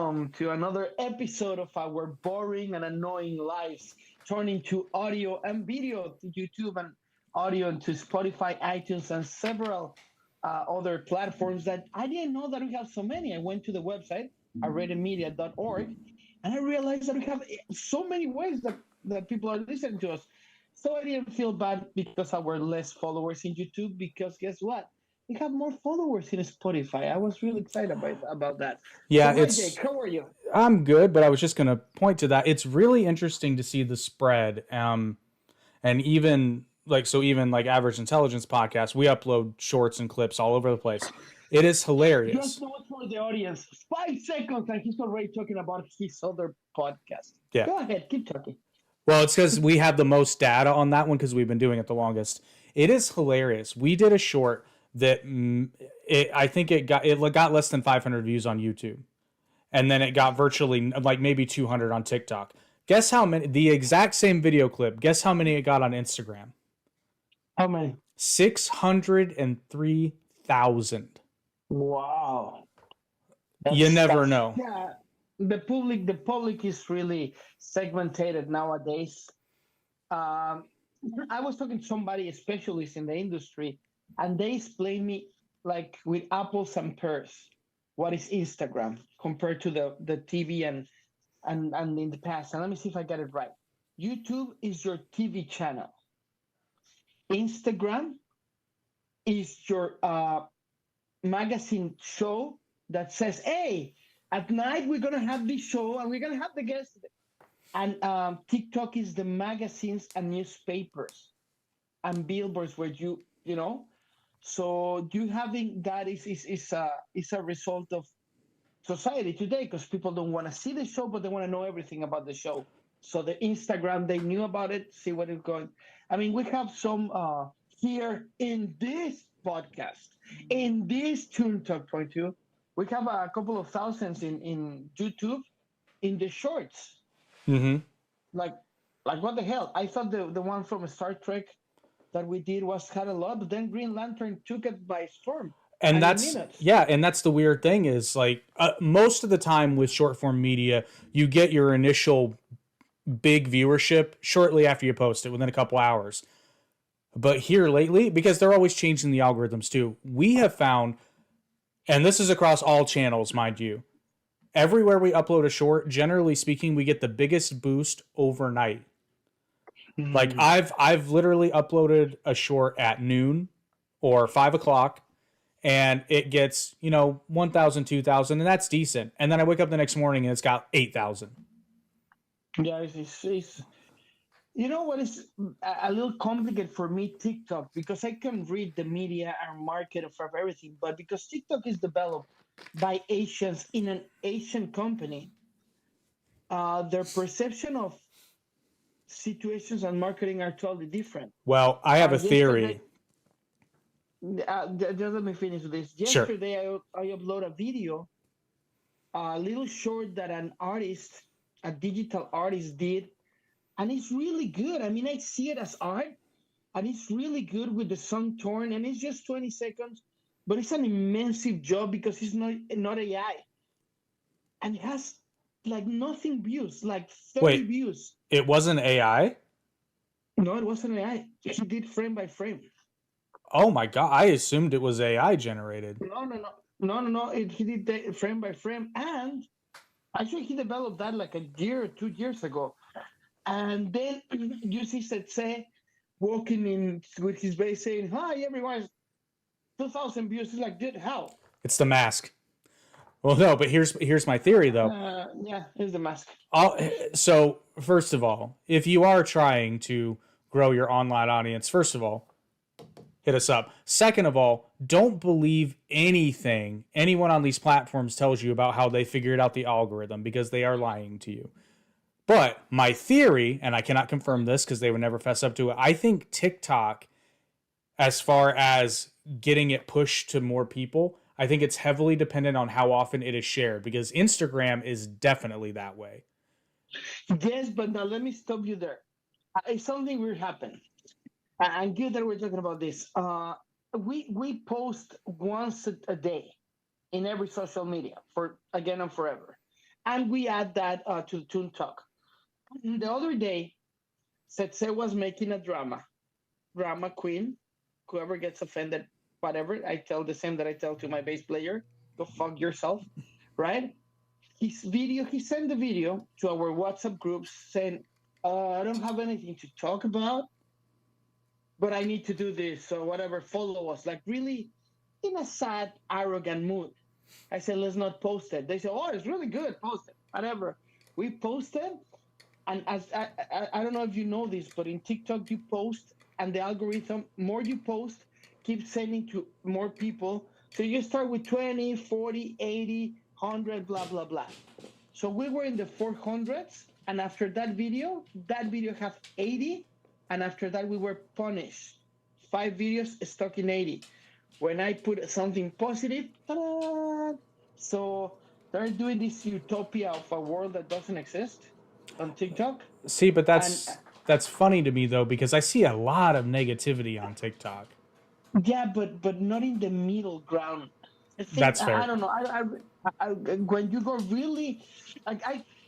welcome to another episode of our boring and annoying lives, turning to audio and video to YouTube and audio to Spotify, iTunes, and several other platforms that I didn't know that we have so many. I went to the website, iReadingMedia.org, and I realized that we have so many ways that people are listening to us. So I didn't feel bad because our less followers in YouTube, because guess what? We have more followers in Spotify. I was really excited about that. So Yeah, hi Jake, it's how are you? I'm good, but I was just going to point to that. It's really interesting to see the spread. And even even like Average Intelligence podcast, we upload shorts and clips all over the place. It is Just hilarious. do it for the audience. 5 seconds, and he's already talking about his other podcast. Yeah. Go ahead, keep talking. Well, it's because we have the most data on that one because we've been doing it the longest. It is hilarious. We did a short that I think it got less than 500 views on YouTube, and then it got virtually like maybe 200 on TikTok. Guess how many? The exact same video clip. Guess how many it got on Instagram? How many? 603,000. Wow, You never that's know. yeah. The public is really segmented nowadays. Um, I was talking to somebody, a specialist in the industry, and they explained me like with apples and pears, what is Instagram compared to the TV and in the past. And let me see if I get it right. YouTube is your TV channel. Instagram is your magazine show that says, "Hey, at night we're gonna have this show and we're gonna have the guests." And TikTok is the magazines and newspapers and billboards where you know. So you having that is a result of society today because people don't want to see the show, but they want to know everything about the show. So the Instagram, they knew about it, see what is going. I mean, we have some here in this podcast, in this Tune Talk 22. We have a couple of thousands in YouTube in the shorts. Mm-hmm. Like, like what the hell? I thought the one from Star Trek that we did was had a lot, but then Green Lantern took it by storm, And and in that's minutes. yeah, and that's the weird thing is like most of the time with short form media, you get your initial big viewership shortly after you post it within a couple hours. But here lately, because they're always changing the algorithms too, we have found, and this is across all channels, mind you, everywhere we upload a short, generally speaking, we get the biggest boost overnight. Like Mm. I've literally uploaded a short at noon or 5 o'clock, and it gets 1,000, 2,000, and that's decent. And then I wake up the next morning and it's got 8,000. Yeah, it's you know what is a little complicated for me, TikTok, because I can read the media and market of everything, but because TikTok is developed by Asians in an Asian company, their perception of situations and marketing are totally different. Well, I have a Yesterday, theory. just let me finish with this. Sure. Yesterday, I upload a video, a little short that an artist, a digital artist, did, and it's really good. I mean, I see it as art, and it's really good with the song torn, and it's just 20 seconds, but it's an immense job because it's not AI, and it has like nothing views, like 30 Wait, views. it wasn't AI? No, it wasn't AI. He did frame by frame. Oh my god, I assumed it was AI generated. No, no, no, no, no, no. He did frame by frame, and actually he developed that like a year or 2 years ago. And then you see Setse walking in with his base saying, "Hi, everyone, 2,000 views." He's like, "Dude, how?" It's the mask. Well, no, but here's my theory though. Yeah, here's the mask. So first of all, if you are trying to grow your online audience, first of all, hit us up. Second of all, don't believe anything anyone on these platforms tells you about how they figured out the algorithm because they are lying to you. But my theory, and I cannot confirm this because they would never fess up to it, I think TikTok, as far as getting it pushed to more people, I think it's heavily dependent on how often it is shared because Instagram is definitely that way. Yes, but now let me stop you there. Something weird happened. And good that we're talking about this. We post once a day in every social media for again and forever. and we add that to Toon Talk. The other day, Setse was making a drama queen. Whoever gets offended, whatever, I tell the same that I tell to my bass player: go fuck yourself, right? He sent the video to our WhatsApp groups saying, I don't have anything to talk about, but I need to do this. So whatever, follow us. Like really in a sad, arrogant mood. I said, let's not post it. They said, oh, it's really good. Post it. Whatever. We posted. And as I don't know if you know this, but in TikTok, you post and the algorithm, more you post, keeps sending to more people. So you start with 20, 40, 80, 100, blah, blah, blah. So we were in the 400s, and after that video have 80, and after that we were punished. 5 videos stuck in 80. When I put something positive, ta-da! So they're doing this utopia of a world that doesn't exist on TikTok. See, but And that's funny to me though, because I see a lot of negativity on TikTok. yeah, but not in the middle ground. I think That's I fair. don't know. When you go really, like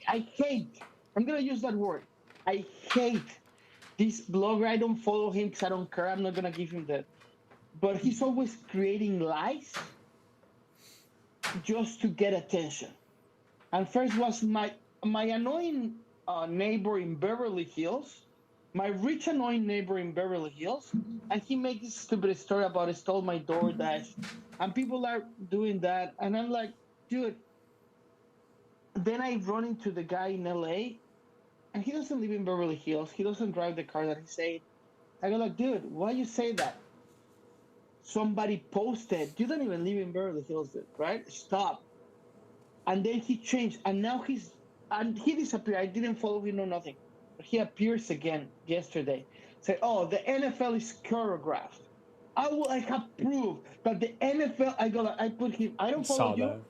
I hate. I'm gonna use that word. I hate this blogger. I don't follow him because I don't care. I'm not gonna give him that. But he's always creating lies just to get attention. And first was my annoying neighbor in Beverly Hills, my rich annoying neighbor in Beverly Hills, and he made this stupid story about I stole my DoorDash, and people are doing that, and I'm like, dude. Then I run into the guy in LA, and he doesn't live in Beverly Hills. He doesn't drive the car that he said. I go like, dude, why you say that? Somebody posted. You don't even live in Beverly Hills, dude, right? Stop. And then he changed, and now he disappeared. I didn't follow him or nothing. But he appears again yesterday. Say, oh, the NFL is choreographed. I have proof that the NFL. I put him. I don't follow Saw you. that.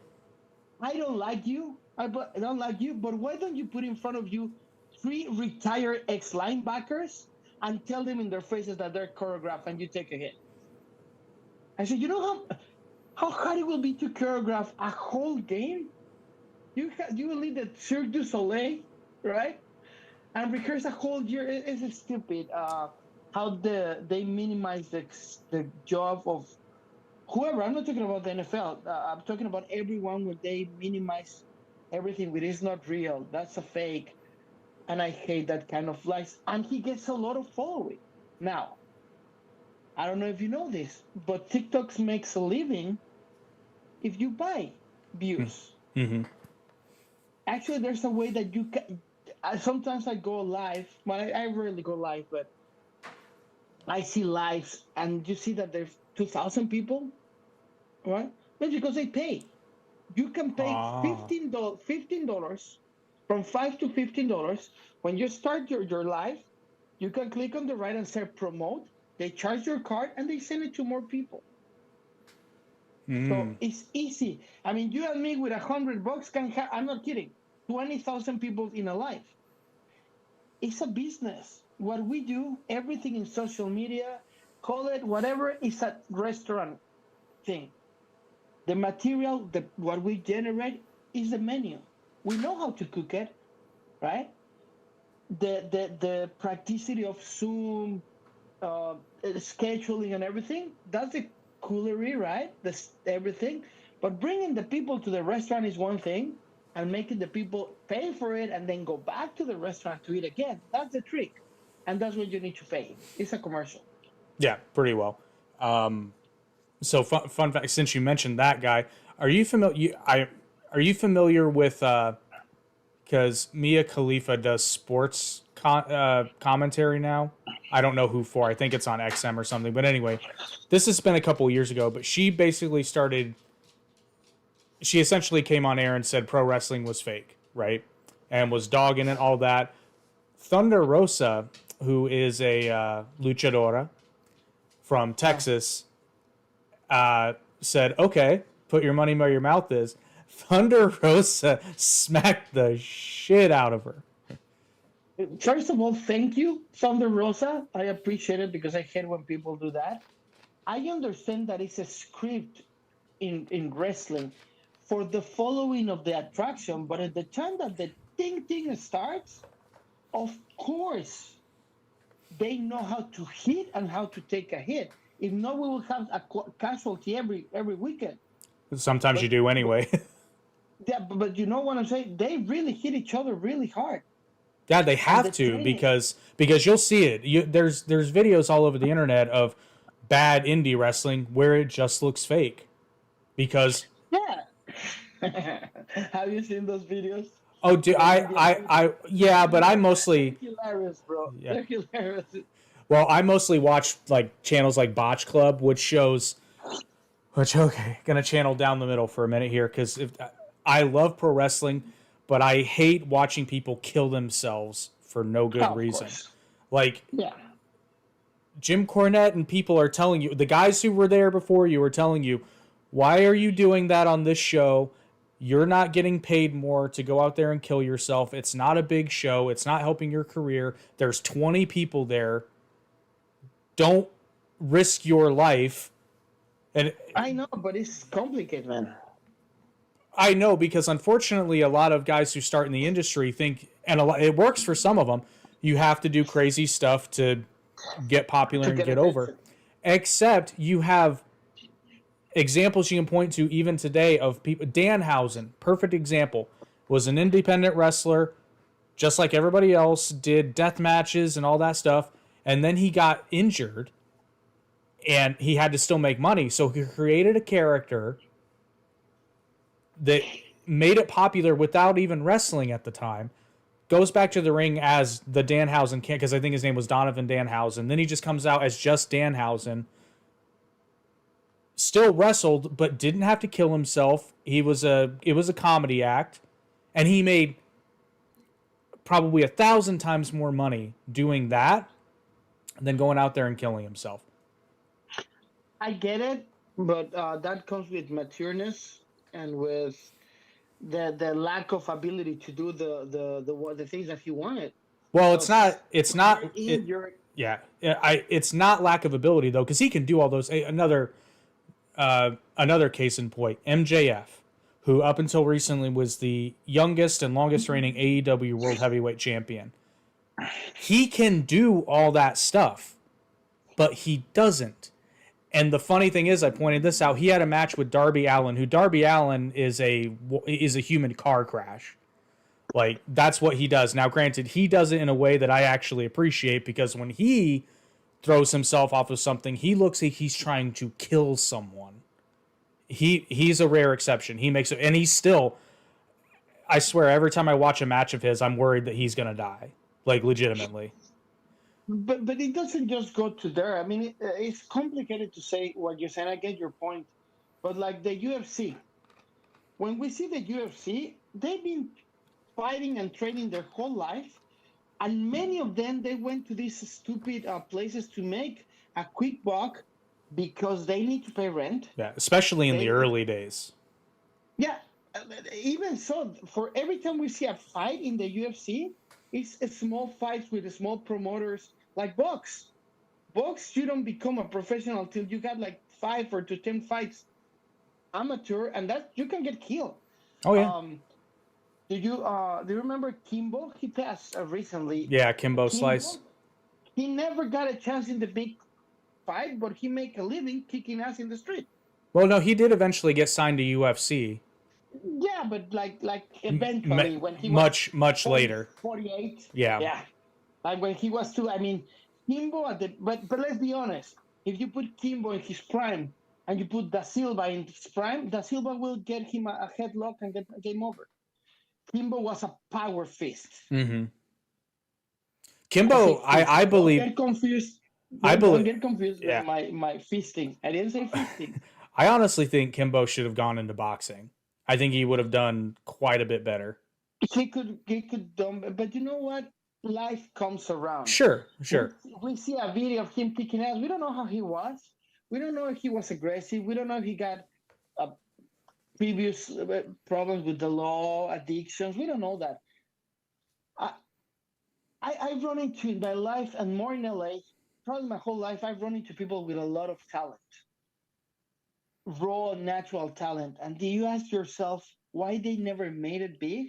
I don't like you. I don't like you. But why don't you put in front of you 3 retired ex linebackers and tell them in their faces that they're choreographed and you take a hit? I said, you know how hard it will be to choreograph a whole game. You will need the Cirque du Soleil, right? And rehearse a whole year. It's stupid. How they minimize the job of whoever. I'm not talking about the NFL. I'm talking about everyone where they minimize everything which is not real. That's a fake, and I hate that kind of lies. And he gets a lot of following now. I don't know if you know this, but TikTok makes a living if you buy views. Mm-hmm. Actually, there's a way that you can. Sometimes I go live. Well, I rarely go live, but I see lives, and you see that there's 2,000 people, right? That's because they pay. You can pay Ah, $15, from $5 to $15. When you start your live, you can click on the right and say promote. They charge your card and they send it to more people. So it's easy. I mean, you and me with $100 can have. I'm not kidding. 20,000 people in a life. It's a business. What we do, everything in social media, call it whatever, is a restaurant thing. The material, what we generate is the menu. We know how to cook it, right? The practicity of Zoom, scheduling and everything, that's the coolery, right? This everything. But bringing the people to the restaurant is one thing, and making the people pay for it and then go back to the restaurant to eat again, that's the trick. And that's what you need to pay. It's a commercial. yeah, pretty well. So fun fact, since you mentioned that guy, are you familiar? Are you familiar with? Because Mia Khalifa does sports commentary now. I don't know who for. I think it's on XM or something. But anyway, this has been a couple of years ago. But she basically started. She essentially came on air and said pro wrestling was fake, right? And was dogging it, all that. Thunder Rosa, who is a luchadora from Yeah. Texas, said, "Okay, put your money where your mouth is." Thunder Rosa smacked the shit out of her. First of all, thank you, Thunder Rosa. I appreciate it because I hate when people do that. I understand that it's a script in wrestling. for the following of the attraction. But at the time that the thing starts, of course, they know how to hit and how to take a hit. If not, we will have a casualty every weekend. Sometimes you But do anyway. yeah, but you know what I'm saying? They really hit each other really hard. Yeah, they And the have to training, because you'll see it. There's videos all over the internet of bad indie wrestling where it just looks fake because yeah. Have you seen those videos? oh, do The Indian people. yeah, but I They're mostly hilarious, bro. yeah. They're hilarious. Well, I mostly watch like channels like Botch Club, which shows which okay, gonna channel down the middle for a minute here because if I love pro wrestling, but I hate watching people kill themselves for no good Oh, of reason. course. Like Yeah. Jim Cornette and people are telling you, the guys who were there before you are telling you, why are you doing that on this show? You're not getting paid more to go out there and kill yourself. It's not a big show. It's not helping your career. There's 20 people there. Don't risk your life. And I know, but it's complicated, man. I know because unfortunately, a lot of guys who start in the industry think, and it works for some of them, you have to do crazy stuff to get popular To and get get over. attention. Except you have examples you can point to even today of people. Danhausen, perfect example, was an independent wrestler, just like everybody else, did death matches and all that stuff. And then he got injured and he had to still make money. So he created a character that made it popular without even wrestling at the time. Goes back to the ring as the Danhausen kid, because I think his name was Donovan Danhausen. Then he just comes out as just Danhausen. Still wrestled, but didn't have to kill himself. It was a comedy act, and he made probably 1,000 times more money doing that than going out there and killing himself. I get it, but that comes with matureness and with the lack of ability to do the things that he wanted. Well, it's Because not. It's when you're not. injured, Yeah. It's not lack of ability though, because he can do all those. Another case in point, MJF, who up until recently was the youngest and longest reigning AEW World Heavyweight Champion. He can do all that stuff, but he doesn't. And the funny thing is, I pointed this out. He had a match with Darby Allin, who Darby Allin is a human car crash. Like that's what he does. Now, granted, he does it in a way that I actually appreciate because when he throws himself off of something, he looks like he's trying to kill someone. He's a rare exception. He makes it, and he's still. I swear, every time I watch a match of his, I'm worried that he's gonna die, like legitimately. but it doesn't just go to there. I mean, it's complicated to say what you're saying. I get your point, but like the UFC, when we see the UFC, they've been fighting and training their whole life, and many of them they went to these stupid places to make a quick buck because they need to pay rent. Yeah, especially in the They early days. Yeah, even so, for every time we see a fight in the UFC, it's a small fights with the small promoters like box. Box, you don't become a professional till you got like 5 or 10 fights amateur, and that you can get killed. Oh yeah, Um, do you remember Kimbo? He passed recently. yeah, Kimbo Slice. Kimbo, he never got a chance in the big fight, but he make a living kicking ass in the street. Well, no, he did eventually get signed to UFC. Yeah, but like eventually when he was Much 40, later. 48, Yeah. yeah, like when he was too. I mean, Kimbo at the but let's be honest. If you put Kimbo in his prime and you put Da Silva in his prime, Da Silva will get him a headlock and get game over. Kimbo was a power fist. Mm-hmm. I say Kimbo, fist. I Don't believe. get confused. I Don't believe. get confused with Yeah. my fisting. I didn't say fisting. I honestly think Kimbo should have gone into boxing. I think he would have done quite a bit better. He could but you know what? Life comes around. Sure. We see a video of him kicking ass. We don't know how he was. We don't know if he was aggressive. We don't know if he got previous problems with the law, addictions. We don't know that. I, I've run into in my life and more in LA, probably my whole life, I've run into people with a lot of talent. raw natural talent, and do you ask yourself why they never made it big?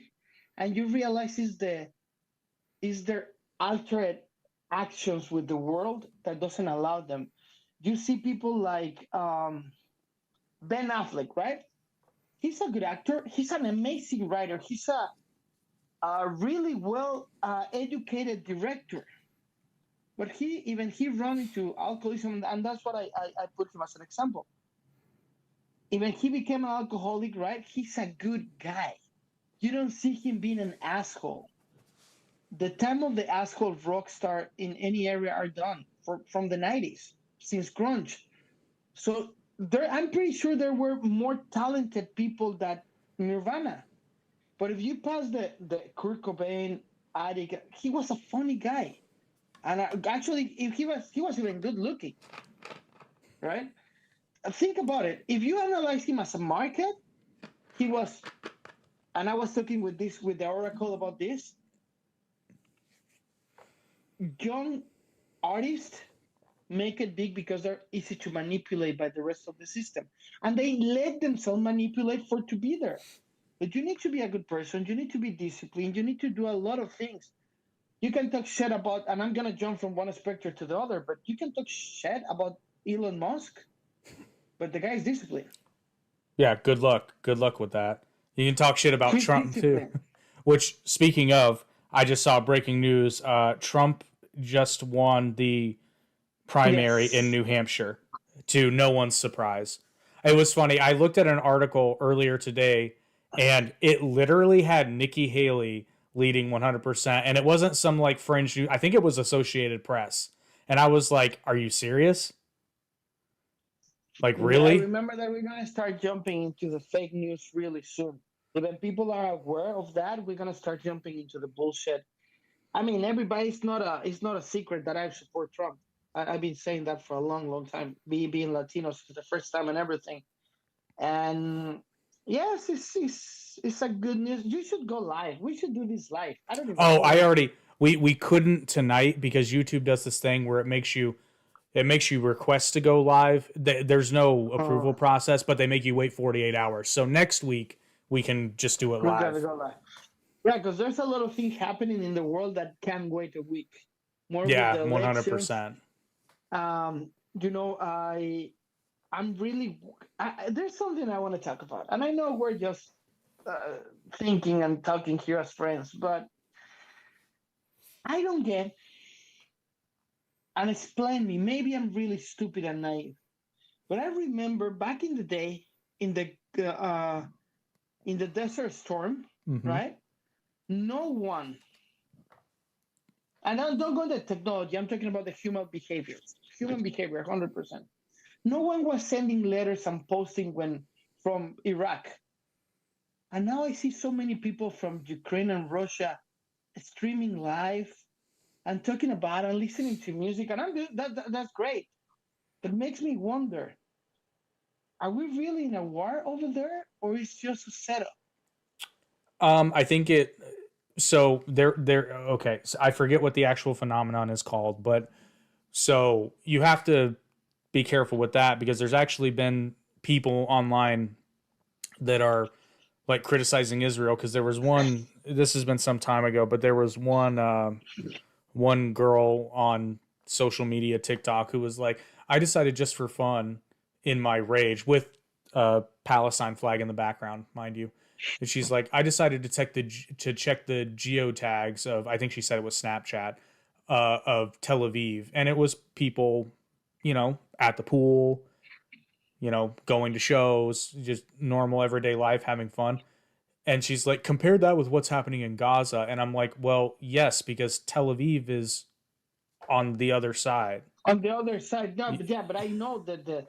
And you realize is their altered actions with the world that doesn't allow them. You see people like Ben Affleck, right? He's a good actor. He's an amazing writer. He's a really well educated director. But he run into alcoholism, and that's what I put him as an example. Even he became an alcoholic, right? He's a good guy. You don't see him being an asshole. The time of the asshole rock star in any area are done from the 90s, since grunge. So I'm pretty sure there were more talented people than Nirvana. But if you pass the Kurt Cobain addict, he was a funny guy, and actually, if he was even good looking, right? Think about it. If you analyze him as a market, he was. And I was talking with the Oracle about this. Young artists make it big because they're easy to manipulate by the rest of the system, and they let themselves manipulate for to be there. But you need to be a good person. You need to be disciplined. You need to do a lot of things. You can talk shit about, and I'm gonna jump from one spectrum to the other, but you can talk shit about Elon Musk, but the guy is disciplined. Yeah, good luck. Good luck with that. You can talk shit about He's Trump too. disciplined. Which, speaking of, I just saw breaking news. Trump just won the primary in Yes. New Hampshire, to no one's surprise. It was funny. I looked at an article earlier today, and it literally had Nikki Haley leading 100%, and it wasn't some like fringe news. I think it was Associated Press, and I was like, "Are you serious? Like, Yeah, I really?" remember that we're gonna start jumping into the fake news really soon. When people are aware of that, we're gonna start jumping into the bullshit. I mean, everybody's not a it's not a secret that I support Trump. I've been saying that for a long, long time. Being Latino since the first time and everything. And yes, it's a good news. You should go live. We should do this live. I don't even Oh, know I when. already we couldn't tonight because YouTube does this thing where it makes you request to go live. There's no approval Uh, process, but they make you wait 48 hours. So next week we can just do it we gotta live. go live. Yeah, because there's a lot of things happening in the world that can't wait a week. More with Yeah, the elections. 100%. You know, I'm really there's something I want to talk about, and I know we're just uh, thinking and talking here as friends, but I don't get. And explain me. Maybe I'm really stupid and naive, but I remember back in the day in the uh, in the Desert Storm, Mm-hmm. right? No one, and I don't go into technology. I'm talking about the human behavior, 100%. No one was sending letters and posting when from Iraq. And now I see so many people from Ukraine and Russia streaming live and talking about and listening to music, and that's great. It makes me wonder: are we really in a war over there, or is it just a setup? I think it. So there. Okay, so I forget what the actual phenomenon is called, but so you have to be careful with that because there's actually been people online that are like criticizing Israel because there was one. This has been some time ago, but there was one girl on social media, TikTok, who was like, "I decided just for fun, in my rage, with a Palestine flag in the background, mind you." And she's like, "I decided to check the geotags of, I think she said it was Snapchat, of Tel Aviv, and it was people, at the pool, going to shows, just normal everyday life, having fun." And she's like, "Compare that with what's happening in Gaza." And I'm like, "Well, yes, because Tel Aviv is on the other side." On the other side, no, but yeah, but I know that the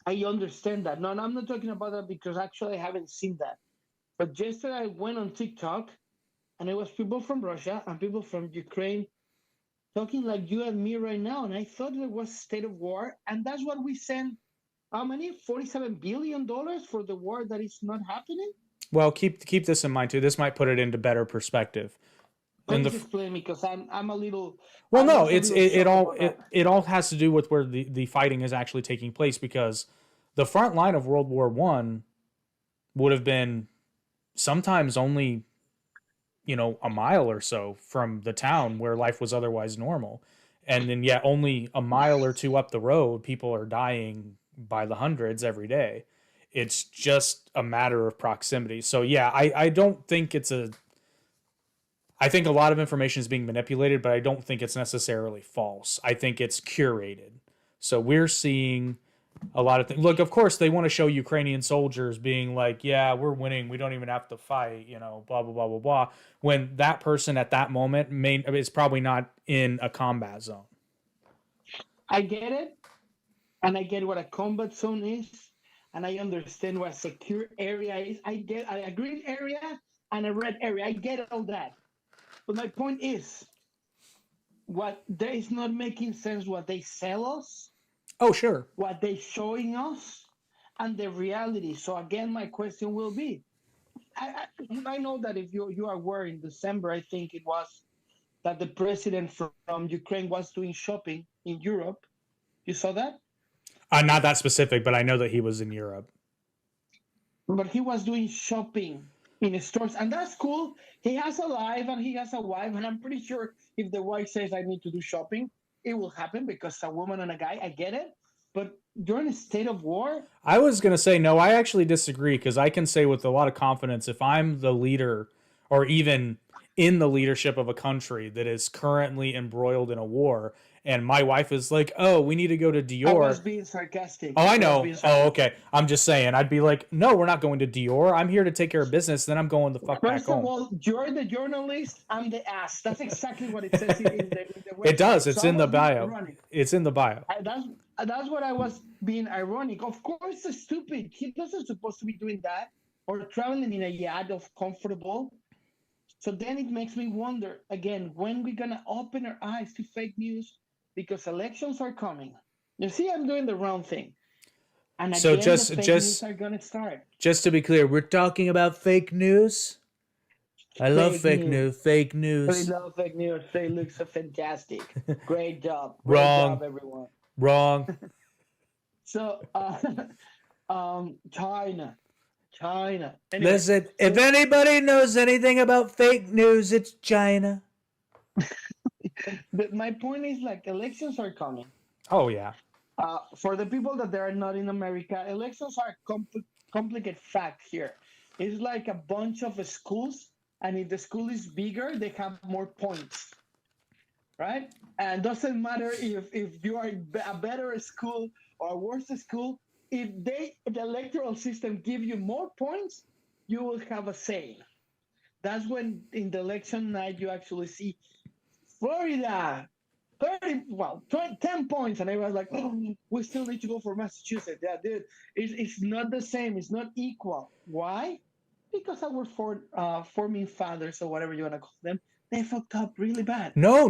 I understand that. No, and I'm not talking about that because actually I haven't seen that. But yesterday I went on TikTok and it was people from Russia and people from Ukraine talking like you and me right now, and I thought there was state of war, and that's what we sent. How many? $47 billion for the war that is not happening. Well, keep this in mind too. This might put it into better perspective. In the Please explain me, because I'm a little. Well, I no, was a little it shocked all about that. it all has to do with where the fighting is actually taking place because the front line of World War One would have been sometimes only, a mile or so from the town where life was otherwise normal. And then, yet, only a mile or two up the road, people are dying by the hundreds every day. It's just a matter of proximity. So, yeah, I don't think I think a lot of information is being manipulated, but I don't think it's necessarily false. I think it's curated. So we're seeing a lot of things. Look, of course, they want to show Ukrainian soldiers being like, yeah, we're winning. We don't even have to fight, blah, blah, blah, blah, blah. When that person at that moment is probably not in a combat zone. I get it. And I get what a combat zone is. And I understand what a secure area is. I get a green area and a red area. I get all that. But my point is, what there is not making sense what they sell us. Oh, sure. What they showing us and the reality. So again, my question will be, I know that if you are aware in December, I think it was, that the president from Ukraine was doing shopping in Europe. You saw that? Not that specific, but I know that he was in Europe. But he was doing shopping in stores, and that's cool. He has a life and he has a wife, and I'm pretty sure if the wife says I need to do shopping, it will happen because a woman and a guy, I get it. But during a state of war, I was going to say, no, I actually disagree, because I can say with a lot of confidence, if I'm the leader or even in the leadership of a country that is currently embroiled in a war, and my wife is like, oh, we need to go to Dior. I was being sarcastic. Oh, I know. Oh, okay. I'm just saying. I'd be like, no, we're not going to Dior. I'm here to take care of business. Then I'm going the fuck back home. First of all, you're the journalist. I'm the ass. That's exactly what it says in the website. It does. It's in the bio. It's in the bio. That's what I was being ironic. Of course, it's stupid. He doesn't supposed to be doing that or traveling in a yacht of comfortable. So then it makes me wonder, again, when we're going to open our eyes to fake news, because elections are coming. You see, I'm doing the wrong thing. And again, so the fake news are going to start. Just to be clear, we're talking about fake news? I love fake news. Fake news. I love fake news. They look so fantastic. Great job. Wrong. Great job, everyone. Wrong. So, China. Anyway, listen, if anybody knows anything about fake news, it's China. But my point is, like, elections are coming. Oh, yeah. For the people that are not in America, elections are complicated fact here. It's like a bunch of schools, and if the school is bigger, they have more points, right? And doesn't matter if you are a better school or a worse school, if the electoral system give you more points, you will have a say. That's when in the election night you actually see Florida, 10 points. And I was like, oh, we still need to go for Massachusetts. Yeah, dude, it's not the same. It's not equal. Why? Because our forming fathers, or whatever you want to call them, they fucked up really bad. No.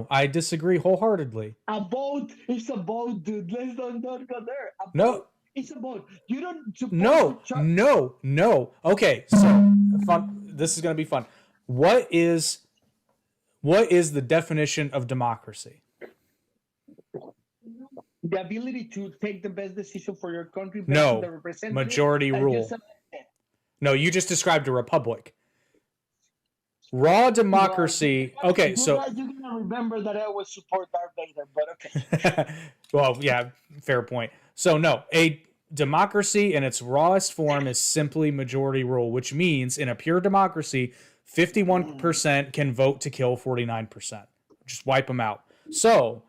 I disagree wholeheartedly. A boat is a boat, dude. Let's not go there. No. It's a boat. You don't. No. Okay, so fun. This is going to be fun. What is the definition of democracy? The ability to take the best decision for your country. No. The representative Majority rule. No, you just described a republic. Raw democracy. Okay, so you're gonna remember that I always support Darth Vader, but okay. Well, yeah, fair point. So no, a democracy in its rawest form is simply majority rule, which means in a pure democracy, 51% can vote to kill 49%. Just wipe them out. So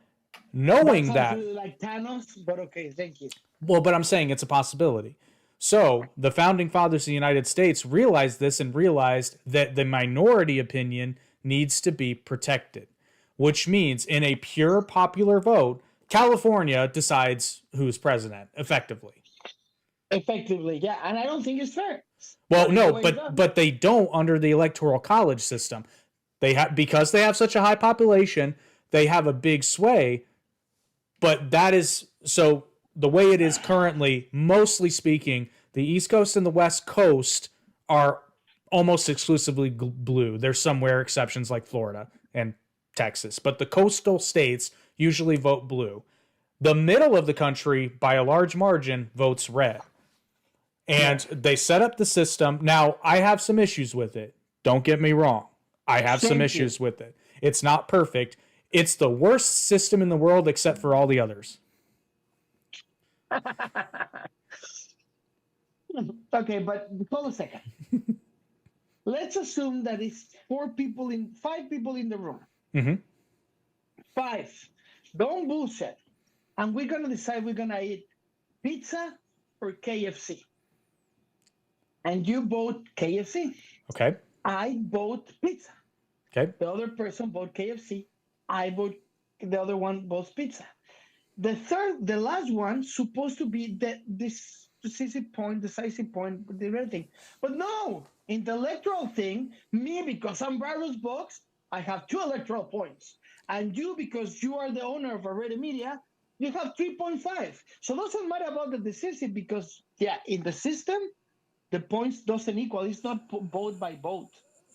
knowing that, really like Thanos, but okay, thank you. Well, but I'm saying it's a possibility. So the founding fathers of the United States realized this and realized that the minority opinion needs to be protected, which means in a pure popular vote, California decides who's president effectively. Effectively, yeah, and I don't think it's fair. Well, no, but they don't under the electoral college system. Because they have such a high population, they have a big sway. But that is so. The way it is currently, mostly speaking, the East Coast and the West Coast are almost exclusively blue. There's somewhere exceptions like Florida and Texas, but the coastal states usually vote blue. The middle of the country, by a large margin, votes red. And they set up the system. Now, I have some issues with it. Don't get me wrong. I have some issues with it. It's not perfect. It's the worst system in the world except for all the others. Okay, but hold a second. Let's assume that it's 5 people in the room. Mm-hmm. 5. Don't bullshit. And we're gonna decide we're gonna eat pizza or KFC. And you vote KFC. Okay. I vote pizza. Okay. The other person vote KFC. I vote, the other one votes pizza. The last one supposed to be this decisive point, the other thing. But no, in the electoral thing, me, because I'm Virus Vox, I have 2 electoral points. And you, because you are the owner of Already Media, you have 3.5. So it doesn't matter about the decisive because, in the system, the points doesn't equal. It's not vote by vote.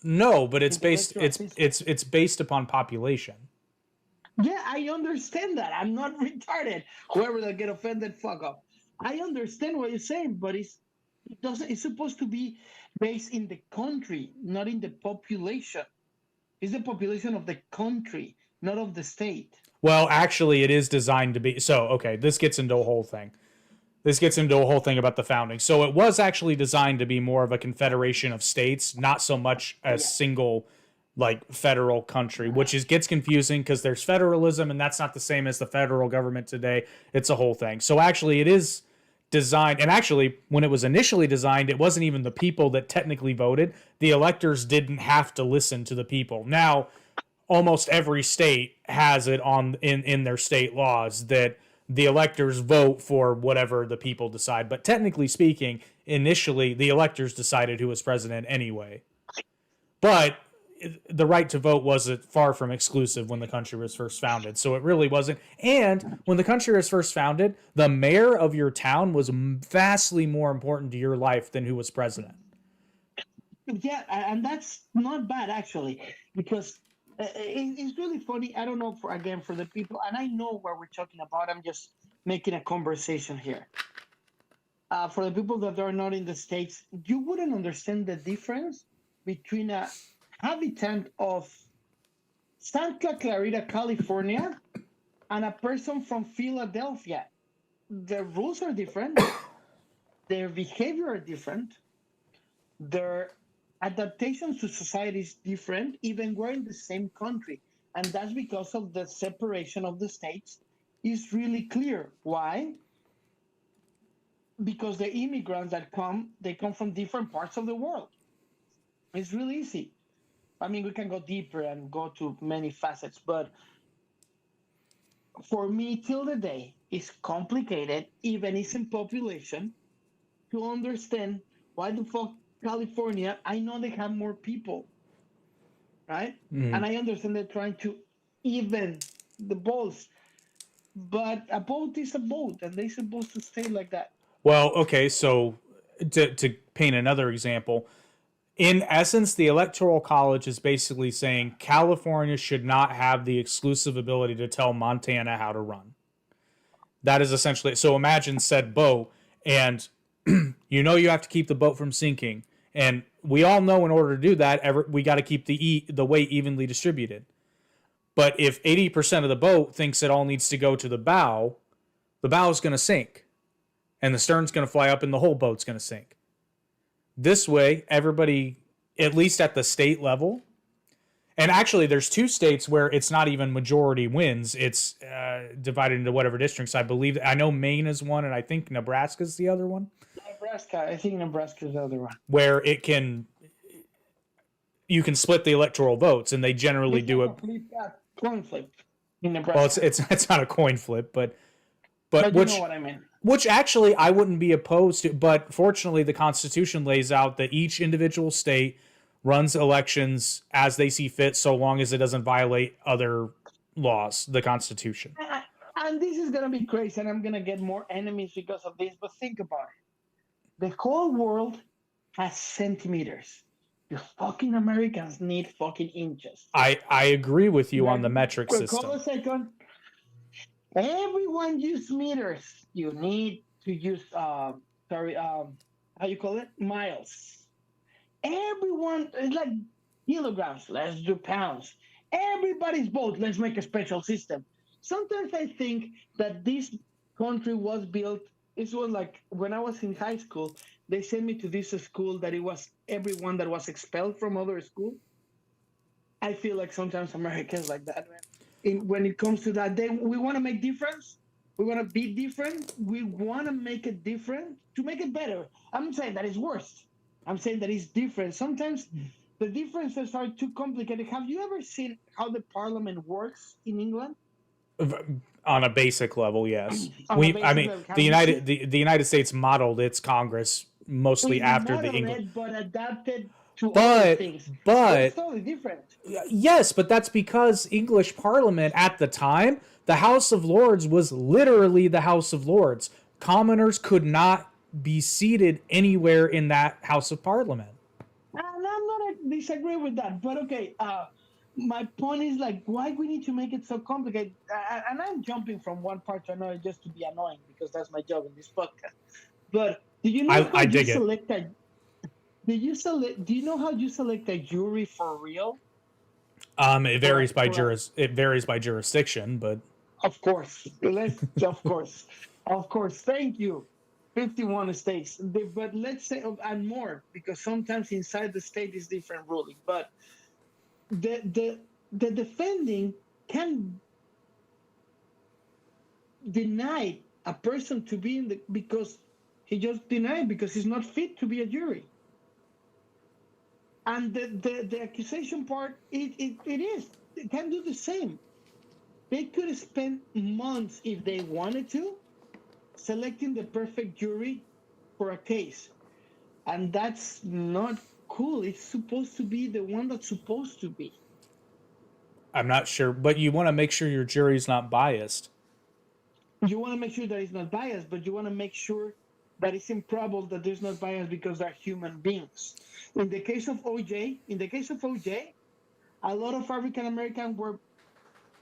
No, but it's based upon population. Yeah, I understand that. I'm not retarded. Whoever that get offended, fuck up. I understand what you're saying, but it's supposed to be based in the country, not in the population. It's the population of the country, not of the state. Well, actually, it is designed to be. So, okay, this gets into a whole thing. About the founding. So it was actually designed to be more of a confederation of states, not so much a single federal country, which gets confusing because there's federalism and that's not the same as the federal government today. It's a whole thing. So actually it is designed, and actually when it was initially designed, it wasn't even the people that technically voted. The electors didn't have to listen to the people. Now, almost every state has it in their state laws that the electors vote for whatever the people decide. But technically speaking, initially the electors decided who was president anyway. But the right to vote wasn't far from exclusive when the country was first founded. So it really wasn't. And when the country was first founded, the mayor of your town was vastly more important to your life than who was president. Yeah, and that's not bad, actually, because it's really funny. I don't know, for the people, and I know what we're talking about. I'm just making a conversation here. For the people that are not in the States, you wouldn't understand the difference between a habitant of Santa Clarita, California, and a person from Philadelphia. Their rules are different. Their behavior are different. Their adaptation to society is different, even we're in the same country. And that's because of the separation of the states is really clear. Why? Because the immigrants that come, they come from different parts of the world. It's really easy. I mean, we can go deeper and go to many facets, but for me, till the day, it's complicated, even it's in population, to understand why the fuck California, I know they have more people, right? Mm. And I understand they're trying to even the votes, but a vote is a vote, and they're supposed to stay like that. Well, okay, so to paint another example, in essence, the Electoral College is basically saying California should not have the exclusive ability to tell Montana how to run. That is essentially, so imagine said boat, and you have to keep the boat from sinking. And we all know in order to do that, we got to keep the weight evenly distributed. But if 80% of the boat thinks it all needs to go to the bow is going to sink. And the stern's going to fly up and the whole boat's going to sink. This way, everybody, at least at the state level, and actually there's 2 states where it's not even majority wins. It's divided into whatever districts. I believe, I know Maine is one, and I think Nebraska's the other one. I think Nebraska's the other one. Where you can split the electoral votes, and they generally do a coin flip in Nebraska. Well, it's not a coin flip, but you know what I mean. Which actually I wouldn't be opposed to, but fortunately the Constitution lays out that each individual state runs elections as they see fit, so long as it doesn't violate other laws, the Constitution. And this is going to be crazy, and I'm going to get more enemies because of this, but think about it. The whole world has centimeters. You fucking Americans need fucking inches. I agree with you on the metric system. Hold a second. Everyone use meters. You need to use sorry how you call it, miles. Everyone is like kilograms. Let's do pounds. Everybody's boat. Let's make a special system. Sometimes I think that this country was built. It was like when I was in high school. They sent me to this school that it was everyone that was expelled from other school. I feel like sometimes America is like that, man. When it comes to that, we want to make difference. We want to be different. We want to make it different to make it better. I'm not saying that it's worse. I'm saying that it's different. Sometimes the differences are too complicated. Have you ever seen how the parliament works in England? On a basic level, yes. On a I basic mean, level, have you seen The United States modeled its Congress mostly it after the modeled English. it but adapted to other But things? That's but totally different. yes, but that's because English Parliament at the time, the House of Lords was literally the House of Lords. Commoners could not be seated anywhere in that House of Parliament. And I'm not disagree with that, but okay. My point is like, why we need to make it so complicated? And I'm jumping from one part to another just to be annoying because that's my job in this podcast. But do you know how I you dig it. select a? Do you select? Do you know how you select a jury for real? It varies by jurisdiction, but Of course, of course. Thank you. 51 states, but let's say and more because sometimes inside the state is different ruling. But the defending can deny a person to be in the because he just denied because he's not fit to be a jury. And the accusation part, it is. They can do the same. They could spend months if they wanted to selecting the perfect jury for a case. And that's not cool. It's supposed to be the one that's supposed to be. I'm not sure. But you want to make sure your jury's not biased. You want to make sure that it's not biased, but you want to make sure that it's improbable that there's not bias because they're human beings. In the case of OJ, a lot of African Americans were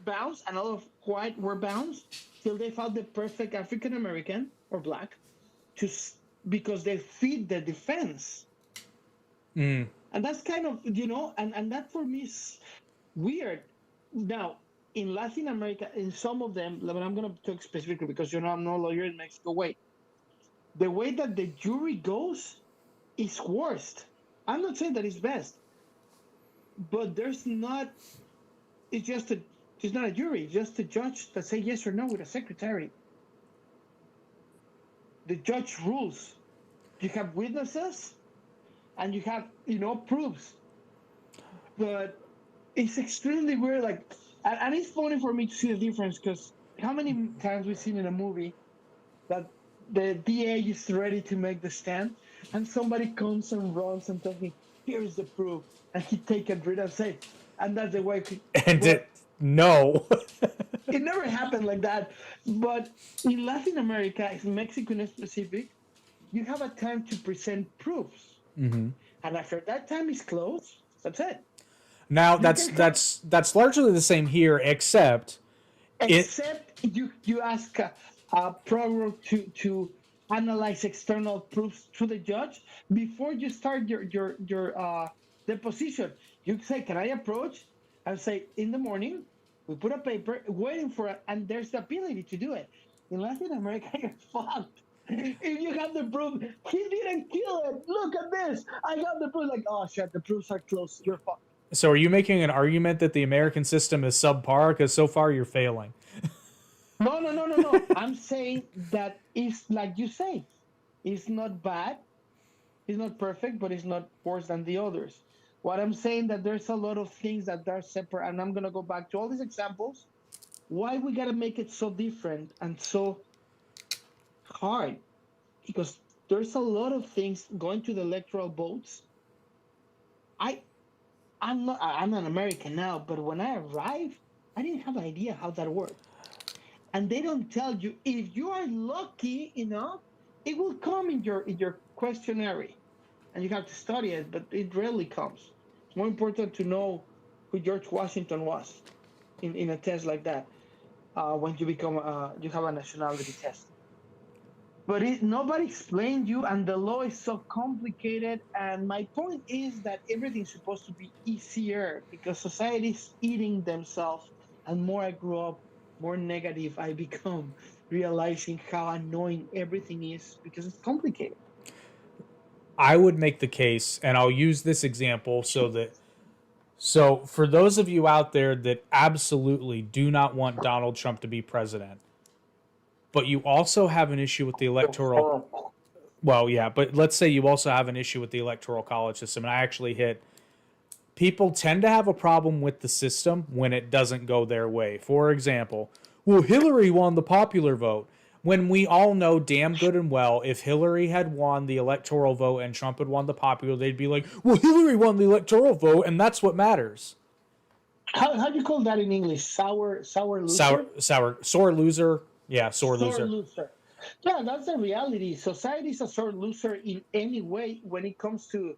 bounced and a lot of white were bounced till they found the perfect African American or black to because they fit the defense. Mm. And that's kind of, and that for me is weird. Now, in Latin America, in some of them, but I'm going to talk specifically because I'm no lawyer in Mexico. Wait, the way that the jury goes is worst. I'm not saying that it's best, but there's not. It's just a. It's not a jury. It's just a judge that say yes or no with a secretary. The judge rules. You have witnesses, and you have proofs, but it's extremely weird. Like, and it's funny for me to see the difference because how many times we've seen in a movie that the DA is ready to make the stand, and somebody comes and runs and tells me, "Here's the proof," and he take and read and say, and that's the way. And But no. it never happened like that. But in Latin America, in Mexico in specific, you have a time to present proofs, Mm-hmm. and after that time is closed, that's it. Now You can come, that's largely the same here, except it. except you ask a program to analyze external proofs to the judge before you start your deposition. You say, "Can I approach?" I say, "In the morning, we put a paper waiting for it, and there's the ability to do it." In Latin America, you're fucked. If you have the proof, he didn't kill it. Look at this. I got the proof. Like, oh shit, the proofs are close. You're fucked. So, are you making an argument that the American system is subpar? Because so far you're failing. No, no, no, no, no. I'm saying that it's like you say, it's not bad, it's not perfect, but it's not worse than the others. What I'm saying that there's a lot of things that are separate, and I'm gonna go back to all these examples. Why we gotta make it so different and so hard? Because there's a lot of things going to the electoral votes. I I'm an American now, but when I arrived, I didn't have an idea how that worked. And they don't tell you if you are lucky enough, it will come in your questionnaire, and you have to study it, but it rarely comes. It's more important to know who George Washington was in a test like that. when you become you have a nationality test. But nobody explained you, and the law is so complicated. And my point is that everything's supposed to be easier because society is eating themselves. And more I grow up, more negative I become, realizing how annoying everything is because it's complicated. I would make the case, and I'll use this example so for those of you out there that absolutely do not want Donald Trump to be president, but you also have an issue with the electoral, well, yeah, but let's say you also have an issue with the electoral college system, and I actually hit, people tend to have a problem with the system when it doesn't go their way. For example, well, Hillary won the popular vote. When we all know damn good and well, if Hillary had won the electoral vote and Trump had won the popular, they'd be like, well, Hillary won the electoral vote, and that's what matters. How do you call that in English? Sour loser? Sore loser. Yeah, sore Sore loser. loser. Yeah, that's the reality. Society is a sore loser in any way when it comes to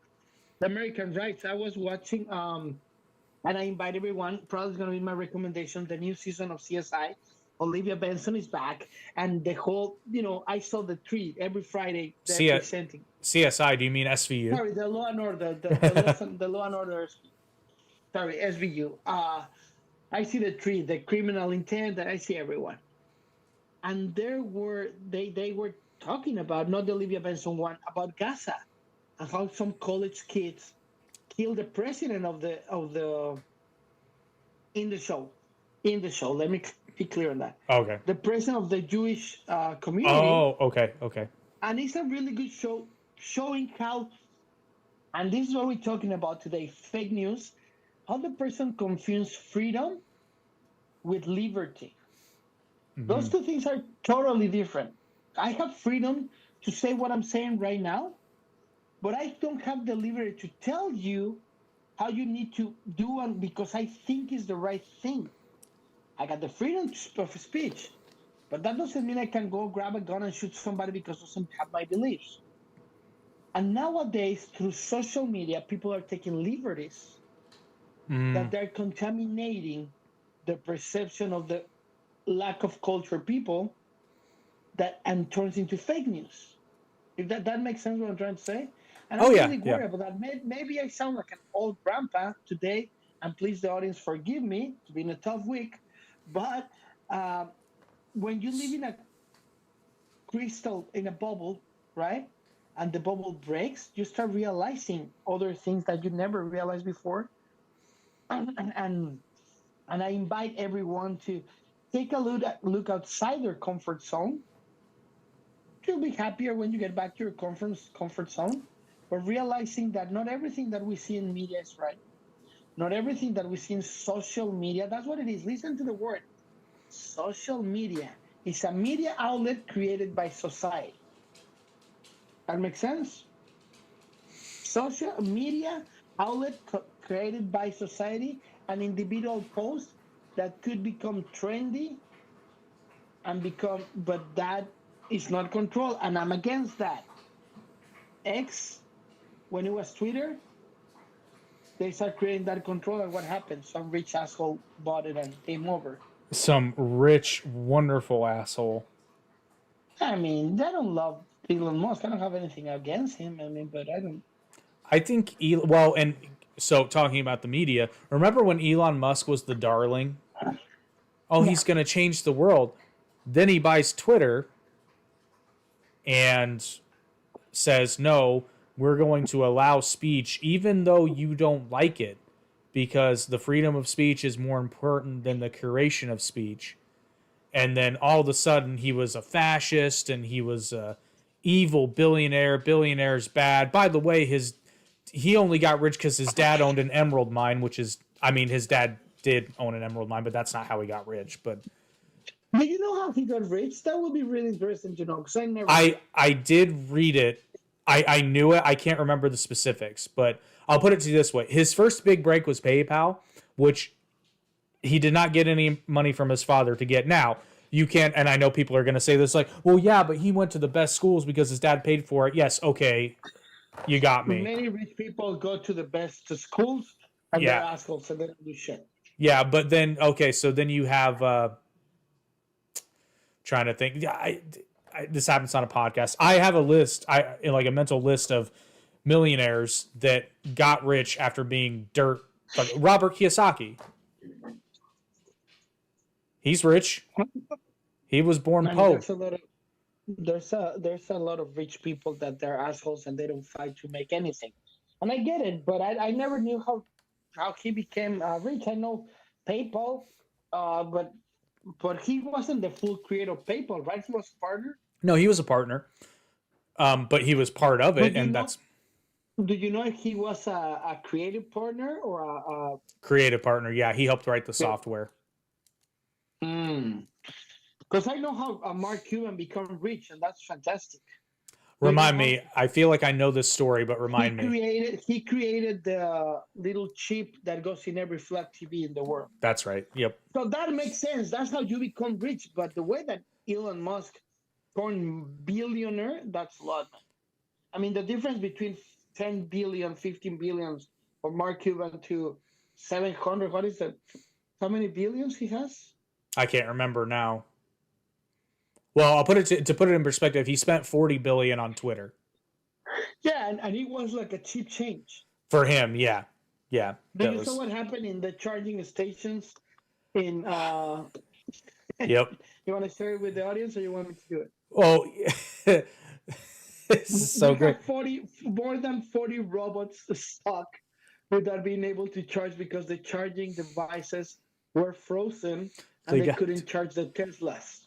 the American rights. I was watching and I invite everyone. Probably going to be my recommendation. The new season of CSI. Olivia Benson is back, and the whole, I saw the tree every Friday. They're C- presenting. CSI, do you mean SVU? Sorry, the Law and Order, the Law and Order. Sorry, SVU. I see the tree, the criminal intent, and I see everyone. And they were talking about, not the Olivia Benson one, about Gaza and how some college kids killed the president of the in the show. In the show, let me be clear on that. Okay. The president of the Jewish community, Oh, okay, okay. and it's a really good show showing how, and this is what we're talking about today: fake news, how the person confuses freedom with liberty. Those two things are totally different. I have freedom to say what I'm saying right now, but I don't have the liberty to tell you how you need to do it because I think is the right thing. I got the freedom of speech, but that doesn't mean I can go grab a gun and shoot somebody because it doesn't have my beliefs. And nowadays, through social media, people are taking liberties that they're contaminating the perception of the lack of culture people that and turns into fake news. If that makes sense what I'm trying to say. And Oh I'm yeah, really yeah. worried about that. Maybe I sound like an old grandpa today, and please the audience forgive me. It's been a tough week, but uh, when you live in a crystal in a bubble, right, and the bubble breaks, you start realizing other things that you never realized before. And I invite everyone to take a look outside their comfort zone. You'll be happier when you get back to your comfort zone, but realizing that not everything that we see in media is right. Not everything that we see in social media, that's what it is. Listen to the word. Social media is a media outlet created by society. That makes sense? Social media outlet created by society, an individual post that could become trendy and become, but that is not control. And I'm against that. X, when it was Twitter, they start creating that control, and what happened? Some rich asshole bought it and came over. Some rich, wonderful asshole. I mean, they don't love Elon Musk. I don't have anything against him. I mean, but I don't. I think well, and so talking about the media, remember when Elon Musk was the darling? Oh, Yeah. he's going to change the world. Then he buys Twitter and says, "No, we're going to allow speech even though you don't like it because the freedom of speech is more important than the curation of speech." And then all of a sudden he was a fascist and he was a evil billionaire. Billionaire's bad. By the way, he only got rich because his dad owned an emerald mine, which is, I mean, his dad did own an emerald mine, but that's not how he got rich. But Do you know how he got rich? That would be really interesting to know because I never. I did read it. I knew it. I can't remember the specifics, but I'll put it to you this way: his first big break was PayPal, which he did not get any money from his father to get. Now, you can't, and I know people are going to say this like, well, yeah, but he went to the best schools because his dad paid for it. Yes, okay, you got me. Many rich people go to the best schools and they're Yeah, assholes and they don't do shit. yeah, but then, okay, so then you have trying to think. This happens on a podcast. I have a list, like a mental list of millionaires that got rich after being dirt. Like Robert Kiyosaki. He's rich. He was born I mean, poor. there's a lot of rich people that they're assholes and they don't fight to make anything. And I get it, but I never knew how he became rich. I know PayPal, but he wasn't the full creator of PayPal, right? He was a partner. No, he was a partner, but he was part of it, and that's. Do you know if he was a creative partner or a creative partner? Yeah, he helped write the software. Because I know how Mark Cuban became rich, and that's fantastic. Remind me. I feel like I know this story, but remind me. He created the little chip that goes in every flat TV in the world. That's right. Yep. So that makes sense. That's how you become rich. But the way that Elon Musk turned billionaire, that's a lot. I mean, the difference between 10 billion, 15 billions for Mark Cuban to 700, what is that? How many billions he has? I can't remember now. Well, I'll put it to put it in perspective. He spent $40 billion on Twitter. Yeah, and it was like a cheap change for him. Yeah. Did you saw what happened in the charging stations? In Yep. You want to share it with the audience, or you want me to do it? Oh, it's so great. More than 40 robots stuck without being able to charge because the charging devices were frozen and they couldn't charge the Teslas.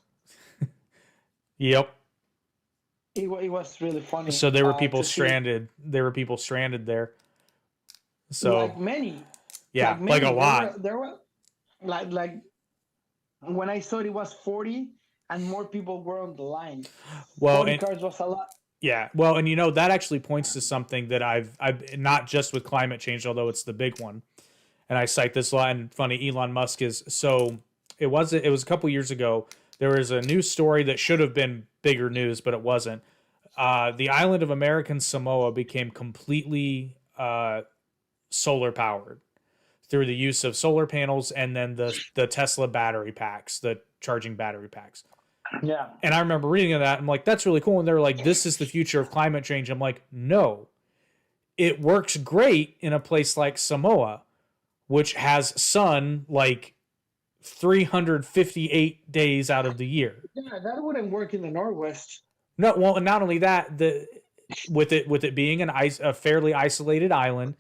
Yep. It was really funny. So there were people stranded. There were people stranded there. So like many. Yeah, like a lot. There were like when I saw it was 40 and more people were on the line. Well, 40 cars was a lot. Yeah. Well, and that actually points to something that I've not just with climate change, although it's the big one. And I cite this a lot, and funny, Elon Musk is so it was a couple years ago. There was a news story that should have been bigger news, but it wasn't. The island of American Samoa became completely solar powered through the use of solar panels and then the Tesla battery packs, the charging battery packs. Yeah. And I remember reading that. I'm like, that's really cool. And they're like, this is the future of climate change. I'm like, no, it works great in a place like Samoa, which has sun like 358 days out of the year. Yeah, that wouldn't work in the Northwest. No, well, and not only that, with it being a fairly isolated island,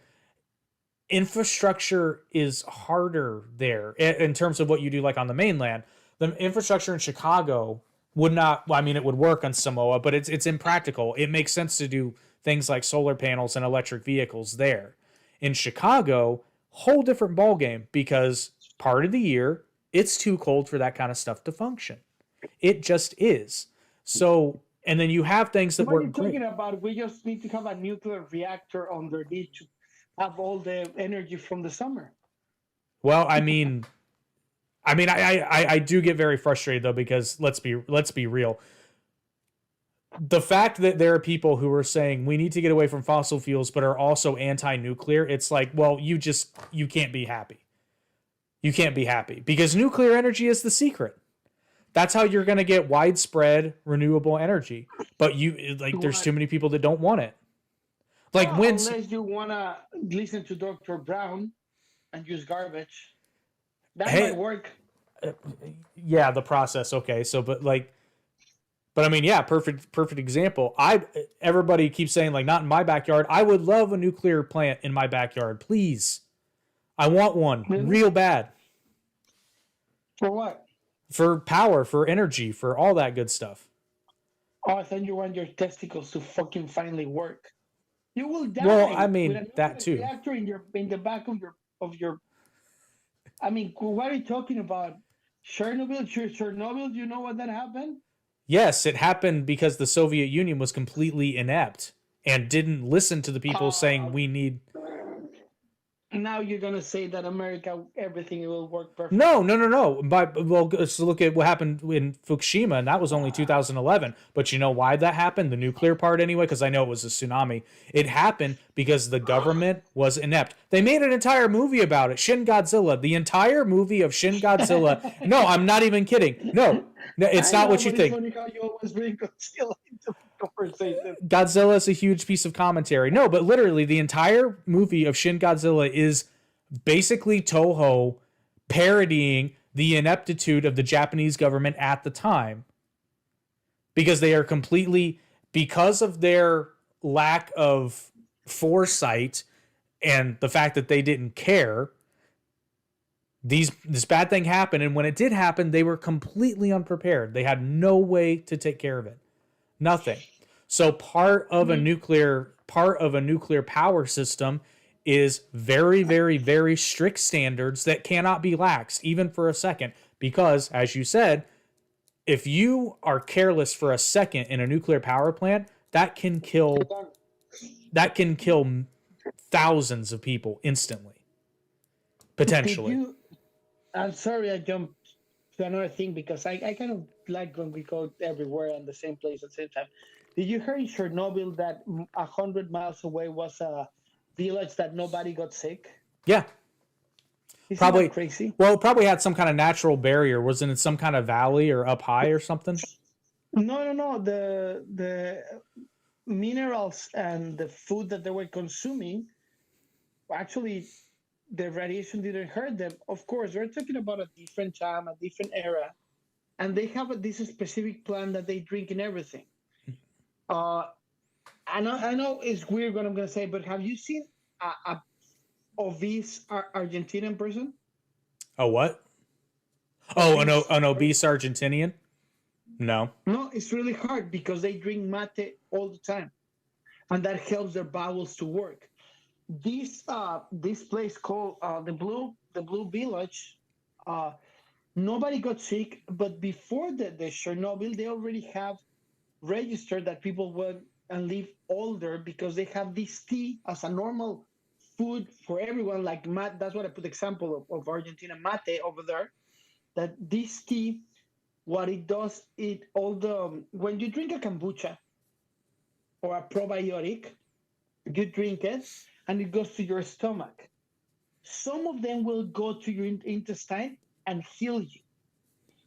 infrastructure is harder there in terms of what you do like on the mainland. The infrastructure in Chicago would not. Well, I mean, it would work on Samoa, but it's impractical. It makes sense to do things like solar panels and electric vehicles there. In Chicago, whole different ballgame because part of the year it's too cold for that kind of stuff to function. It just is. So, and then you have things that work great. What are you talking about? We just need to have a nuclear reactor underneath to have all the energy from the summer. Well, I do get very frustrated though, because let's be real. The fact that there are people who are saying we need to get away from fossil fuels, but are also anti-nuclear, it's like, well, you can't be happy. You can't be happy because nuclear energy is the secret. That's how you're going to get widespread renewable energy. But there's too many people that don't want it. Unless you want to listen to Dr. Brown and use garbage. That might work. Yeah, the process. Okay. So, but I mean, yeah, perfect example. Everybody keeps saying like, not in my backyard. I would love a nuclear plant in my backyard. Please. I want one real bad. For what? For power, for energy, for all that good stuff. Oh, I thought you want your testicles to fucking finally work. You will die. Well, I mean that too. Reactor in the back of your. I mean, what are you talking about? Chernobyl. Do you know what that happened? Yes, it happened because the Soviet Union was completely inept and didn't listen to the people saying we need. Now you're gonna say that America, everything will work No, perfectly. no, no, no. But well, let's look at what happened in Fukushima, and that was only 2011. But you know why that happened? The nuclear part, anyway, because I know it was a tsunami. It happened because the government was inept. They made an entire movie about it. Shin Godzilla, the entire movie of Shin Godzilla. No, I'm not even kidding. No, no, it's I not know, what you but it's think. funny how you always bring Godzilla into the conversation. Godzilla is a huge piece of commentary. No, but literally, the entire movie of Shin Godzilla is basically Toho parodying the ineptitude of the Japanese government at the time because they are completely, because of their lack of foresight and the fact that they didn't care, this bad thing happened, and when it did happen they were completely unprepared. They had no way to take care of it. Nothing. So I mean, part of a nuclear power system is very, very, very strict standards that cannot be laxed even for a second. Because, as you said, if you are careless for a second in a nuclear power plant, that can kill thousands of people instantly, did potentially. you? I'm sorry, I jumped to another thing because I kind of like when we go everywhere and the same place at the same time. Did you hear in Chernobyl that 100 miles away was a village that nobody got sick? Yeah, Isn't that probably. crazy? Well, it probably had some kind of natural barrier. Wasn't it some kind of valley or up high or something? No, no, no. The minerals and the food that they were consuming, actually, the radiation didn't hurt them. Of course, we're talking about a different time, a different era, and they have this specific plant that they drink and everything. Uh, I know it's weird what I'm gonna say, but have you seen a obese Argentinian person? Oh, what? Oh, Obese. an obese Argentinian? No. No, it's really hard because they drink mate all the time, and that helps their bowels to work. This place called the Blue Village. Uh, Nobody got sick, but before the Chernobyl, they already have registered that people will and live older because they have this tea as a normal food for everyone. Like mate, that's what I put example of Argentina mate over there. That this tea, what it does, it all the when you drink a kombucha or a probiotic, you drink it and it goes to your stomach. Some of them will go to your intestine and heal you.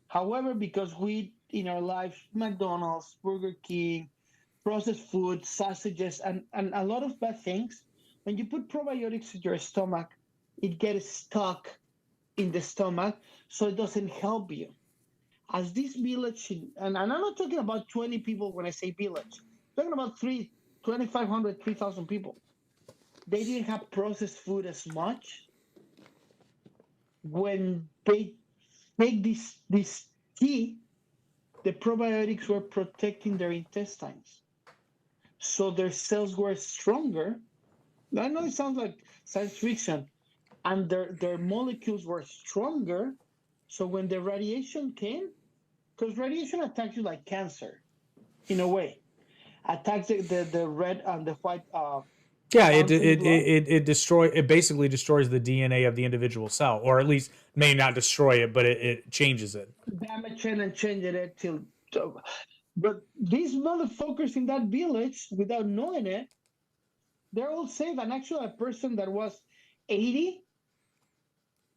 However, because we in our lives, McDonald's, Burger King, processed food, sausages, and a lot of bad things, when you put probiotics in your stomach, it gets stuck in the stomach, so it doesn't help you. As this village, and I'm not talking about 20 people when I say village, I'm talking about 2,500, 3,000 people. They didn't have processed food as much. When they take this tea, the probiotics were protecting their intestines, so their cells were stronger. I know it sounds like science fiction, and their molecules were stronger. So when the radiation came, because radiation attacks you like cancer in a way, attacks the red and the white Yeah, counts in the blood. it basically destroys the DNA of the individual cell, or at least may not destroy it, but it changes it. Damage it and change it till. But these motherfuckers in that village, without knowing it, they're all safe. And actually, a person that was 80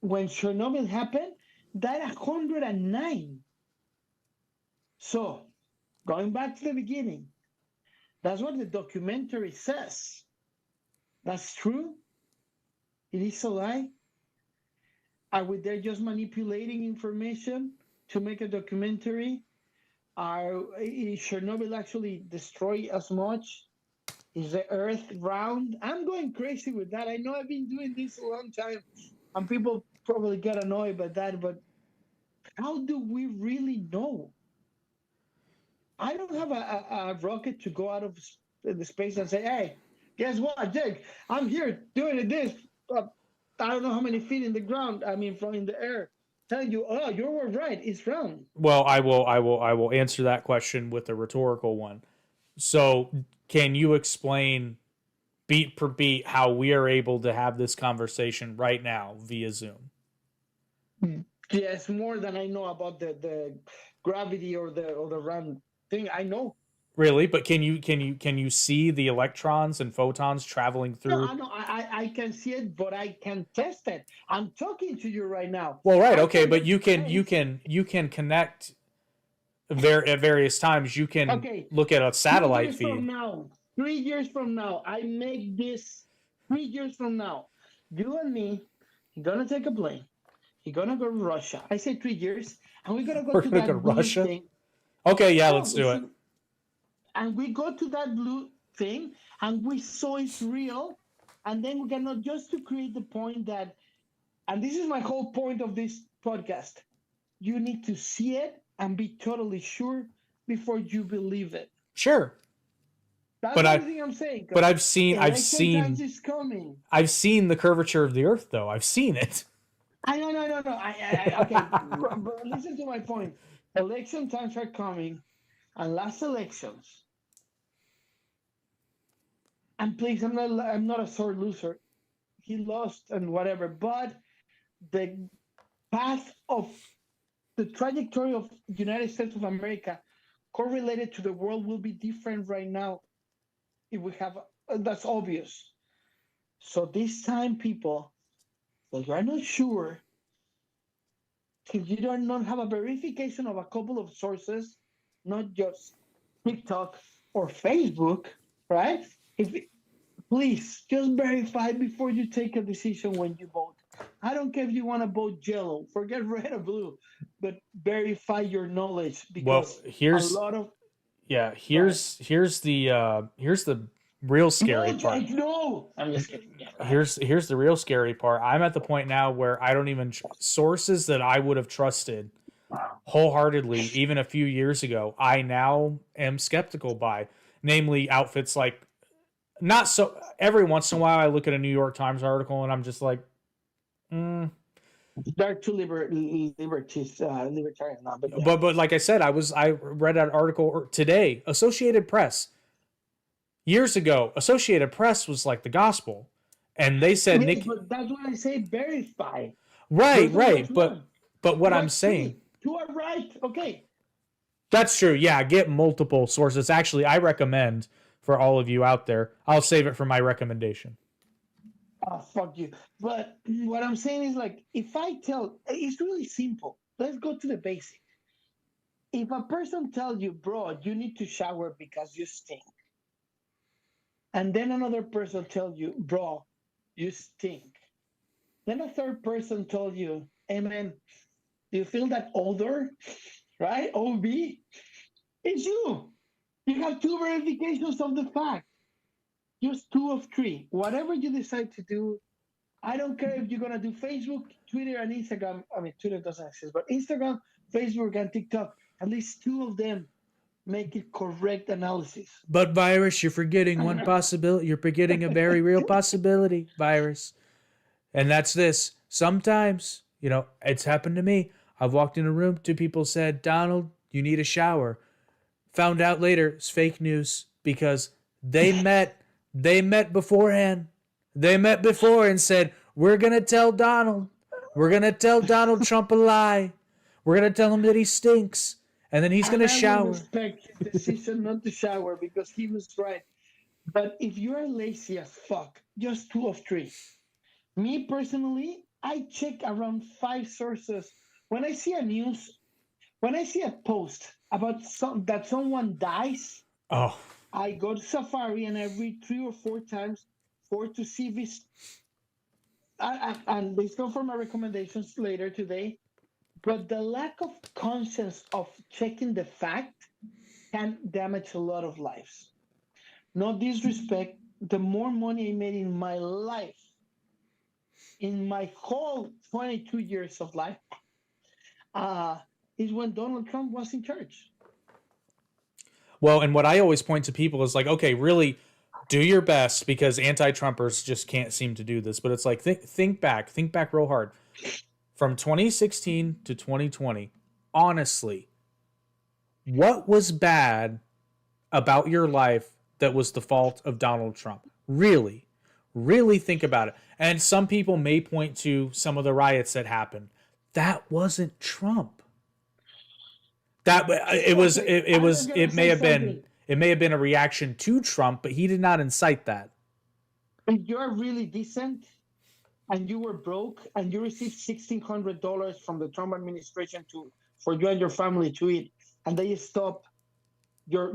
when Chernobyl happened died 109. So, going back to the beginning, that's what the documentary says. That's true. It is a lie. Are we there just manipulating information to make a documentary? Is Chernobyl actually destroy as much? Is the Earth round? I'm going crazy with that. I know I've been doing this a long time, and people probably get annoyed by that. But how do we really know? I don't have a rocket to go out of the space and say, "Hey, guess what, Jake? I'm here doing this. Uh, I don't know how many feet in the ground. I mean, from in the air." Telling you, "Oh, you were right. It's round." Well, I will answer that question with a rhetorical one. So, can you explain beat per beat how we are able to have this conversation right now via Zoom. Yes, more than I know about the gravity or the run thing. I know. Really, but can you see the electrons and photons traveling No, through? I know. I can see it, but I can test it. I'm talking to you right now. Well, right, I okay, can but go to space. you can connect at various times. You can Okay, look at a 3 satellite years from feed. now, 3 years from now, I make this. 3 years from now, you and me, you're gonna take a plane. You're gonna go to Russia. I say 3 years, and we're gonna go We're to gonna go to that blue Russia. thing. Okay, yeah, No, let's do it. and we go to that blue thing, and we saw it's real, and then we're gonna just to create the point that, and this is my whole point of this podcast. You need to see it and be totally sure before you believe it. Sure, That's but the only thing I'm saying. but Because I've election times seen is coming. I've seen the curvature of the Earth though. I've seen it. I know, no, no, no. Okay, but listen to my point. Election times are coming, and last elections. And please, I'm not a sore loser. He lost and whatever, but the path of the trajectory of the United States of America correlated to the world will be different right now. If we have, that's obvious. So this time, people, if you are not sure, if you do not have a verification of a couple of sources, not just TikTok or Facebook, right? If Please just verify before you take a decision when you vote. I don't care if you want to vote yellow, forget red or blue, but verify your knowledge Well, because a here's lot of yeah, right. here's the real scary No, part. Jake, no. I'm just kidding. Yeah, go ahead. Here's the real scary part. I'm at the point now where I don't even sources that I would have trusted wholeheartedly even a few years ago. I now am skeptical by, namely outfits like not so. Every once in a while, I look at a New York Times article and I'm just like, They're too libertarian now, but yeah. but like I said, I read an article today. Associated Press years ago, Associated Press was like the gospel, and they said Yes, Nick. but that's why I say verify. Right, There's not much right, one. but what I'm What's saying. three? Two are right. Okay. That's true. Yeah, get multiple sources. Actually, I recommend for all of you out there. I'll save it for my recommendation. Oh, fuck you. But what I'm saying is like, if I tell, it's really simple. Let's go to the basic. If a person tells you, bro, you need to shower because you stink, and then another person tells you, bro, you stink, then a third person told you, hey man, do you feel that odor? Right? OB? It's you. You have two verifications of the fact. Just two of three. Whatever you decide to do, I don't care if you're gonna do Facebook, Twitter, and Instagram. I mean, Twitter doesn't exist, but Instagram, Facebook, and TikTok. At least two of them make it correct analysis. But Virus, you're forgetting one possibility. You're forgetting a very real possibility, Virus. And that's this. Sometimes, it's happened to me. I've walked in a room, two people said, Donald, you need a shower. Found out later it's fake news because they met beforehand. They met before and said, we're going to tell Donald. We're going to tell Donald Trump a lie. We're going to tell him that he stinks. And then he's going to shower. I would respect his decision not to shower because he was right. But if you're lazy as fuck, just two of three. Me personally, I check around 5 sources. When I see a post about that someone dies, Oh, I go to Safari and I read 3 or 4 times to see this. And this come from my recommendations later today. But the lack of conscience of checking the fact can damage a lot of lives. No disrespect, the more money I made in my life, in my whole 22 years of life, is when Donald Trump was in charge. well, and what I always point to people is like, okay, really do your best because anti-Trumpers just can't seem to do this. But it's like, think back real hard. From 2016 to 2020, honestly, what was bad about your life that was the fault of Donald Trump? Really, really think about it. And some people may point to some of the riots that happened. That wasn't Trump. That it was. Exactly. I was It. gonna It may say have been. something. It may have been a reaction to Trump, but he did not incite that. If you're really decent and you were broke and you received $1,600 from the Trump administration for you and your family to eat, and they stop your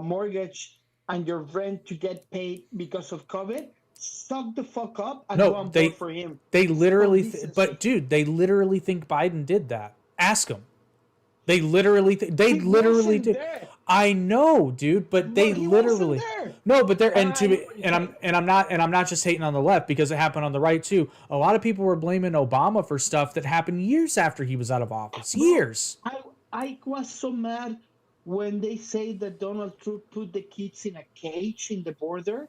mortgage and your rent to get paid because of COVID, suck the fuck up and go No, and vote for him. they Some literally. But decency. dude, they literally think Biden did that. Ask them. They literally. They He literally wasn't did. there. I know, dude, but they Well, he wasn't literally. there. No, but they're I know what you're saying. and I'm not just hating on the left because it happened on the right too. A lot of people were blaming Obama for stuff that happened years after he was out of office. Bro, Years. I was so mad when they say that Donald Trump put the kids in a cage in the border.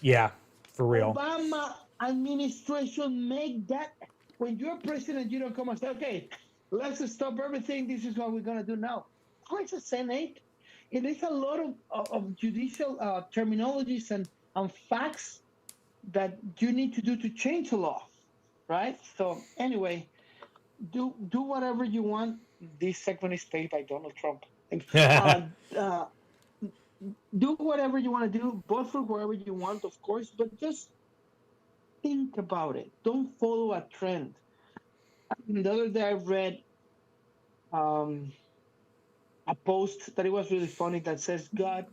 Yeah, for real. Obama administration make that. When you're president, you don't come and say, okay, let's stop everything. This is what we're going to do now. Where's the Senate? It is a lot of judicial terminologies and facts that you need to do to change the law, right? So anyway, do whatever you want. This segment is paid by Donald Trump. Uh, uh, do whatever you want to do, vote for whoever you want, of course, but just think about it. Don't follow a trend. The other day I read um, a post that it was really funny that says, God,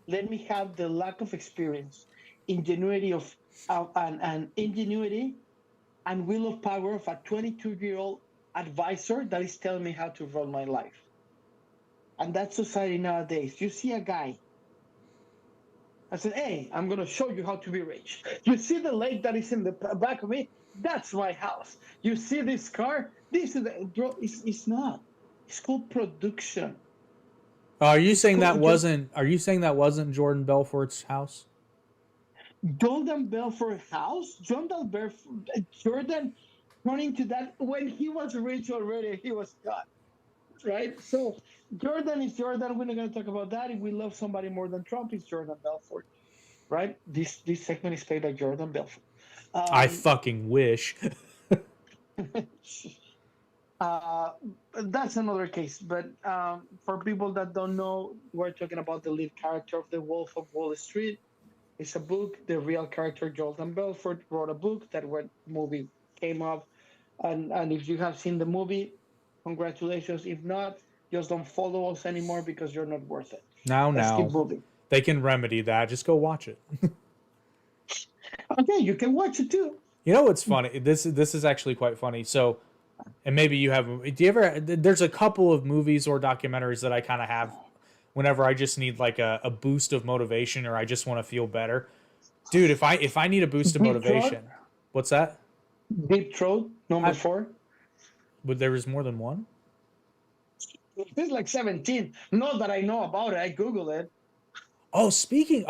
let me have the lack of experience, ingenuity and ingenuity and will of power of a 22-year-old advisor that is telling me how to run my life. And that's society nowadays. You see a guy, I said, hey, I'm going to show you how to be rich. You see the lake that is in the back of me? That's my house. You see this car? This is bro. It's not. It's called production. Are you It's saying that called just wasn't? Are you saying that wasn't Jordan Belfort's house? Jordan Belfort house. Jordan running to that when he was rich already. He was gone, right? So Jordan is Jordan. We're not going to talk about that. If we love somebody more than Trump, it's Jordan Belfort, right? This segment is paid by Jordan Belfort. I Um, fucking wish. uh, that's another case. But for people that don't know, we're talking about the lead character of The Wolf of Wall Street. It's a book. The real character Jordan Belfort wrote a book that when movie came up, and if you have seen the movie, congratulations. If not, just don't follow us anymore because you're not worth it. Let's keep Now moving. they can remedy that. Just go watch it. Okay, you can watch it too. You know what's funny? This is actually quite funny. So, and maybe you have. Do you ever? There's a couple of movies or documentaries that I kind of have whenever I just need like a boost of motivation or I just want to feel better. Dude, if I need a boost of Deep Throat, motivation, what's that? Deep Throat, number I, 4. but there was more than one. There's like 17. Not that I know about it. I Google it. Oh, speaking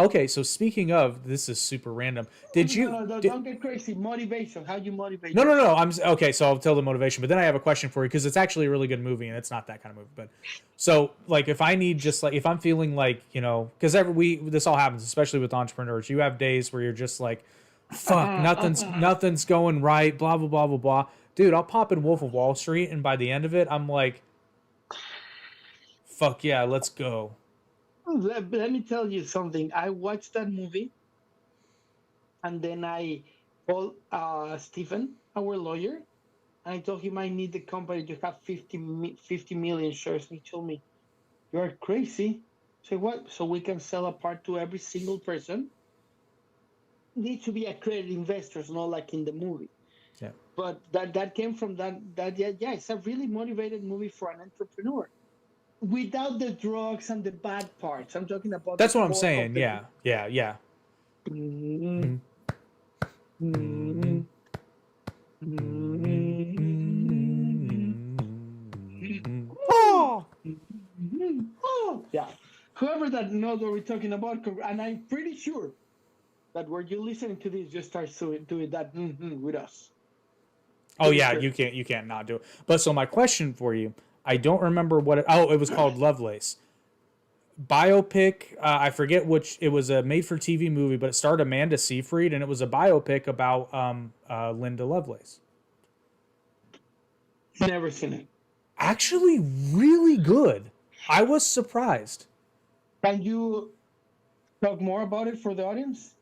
of, this is super random. Did you? No, Did, don't get crazy. Motivation. How you motivate no. yourself? I'm okay. So I'll tell the motivation, but then I have a question for you because it's actually a really good movie and it's not that kind of movie. But so like if I need just like if I'm feeling like because this all happens, especially with entrepreneurs. You have days where you're just like, fuck, nothing's going right. Blah blah blah blah blah. Dude, I'll pop in Wolf of Wall Street, and by the end of it, I'm like, fuck yeah, let's go. Let me tell you something. I watched that movie and then I called Stephen, our lawyer, and I told him I need the company to have 50 million shares. And he told me, you're crazy. So what? So we can sell a part to every single person. Need to be accredited investors, not like in the movie. Yeah. But that came from that yeah, it's a really motivated movie for an entrepreneur. Without the drugs and the bad parts. I'm talking about the That's what I'm core of saying. the Yeah. mm-hmm. Mm-hmm. Oh! Oh! Yeah. Whoever that knows what we're talking about, and I'm pretty sure that when you're listening to this, just start doing that with us. Oh yeah, you can't not do it. But so my question for you, I don't remember what it was called Lovelace. biopic. I forget which. It was a made-for-TV movie, but it starred Amanda Seyfried, and it was a biopic about Linda Lovelace. Never seen it. Actually, really good. I was surprised. Can you talk more about it for the audience?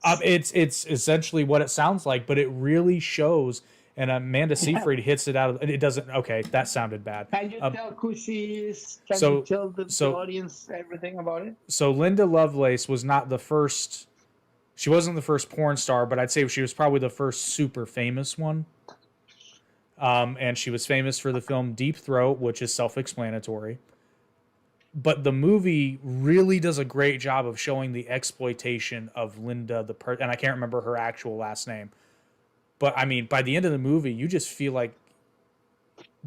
It's essentially what it sounds like, but it really shows. And Amanda Seyfried hits it out of. It doesn't. Okay, that sounded bad. Can you tell who she is? Can you tell the audience everything about it? So Linda Lovelace was not the first. She wasn't the first porn star, but I'd say she was probably the first super famous one. And she was famous for the film Deep Throat, which is self-explanatory. But the movie really does a great job of showing the exploitation of Linda, and I can't remember her actual last name. But I mean, by the end of the movie, you just feel like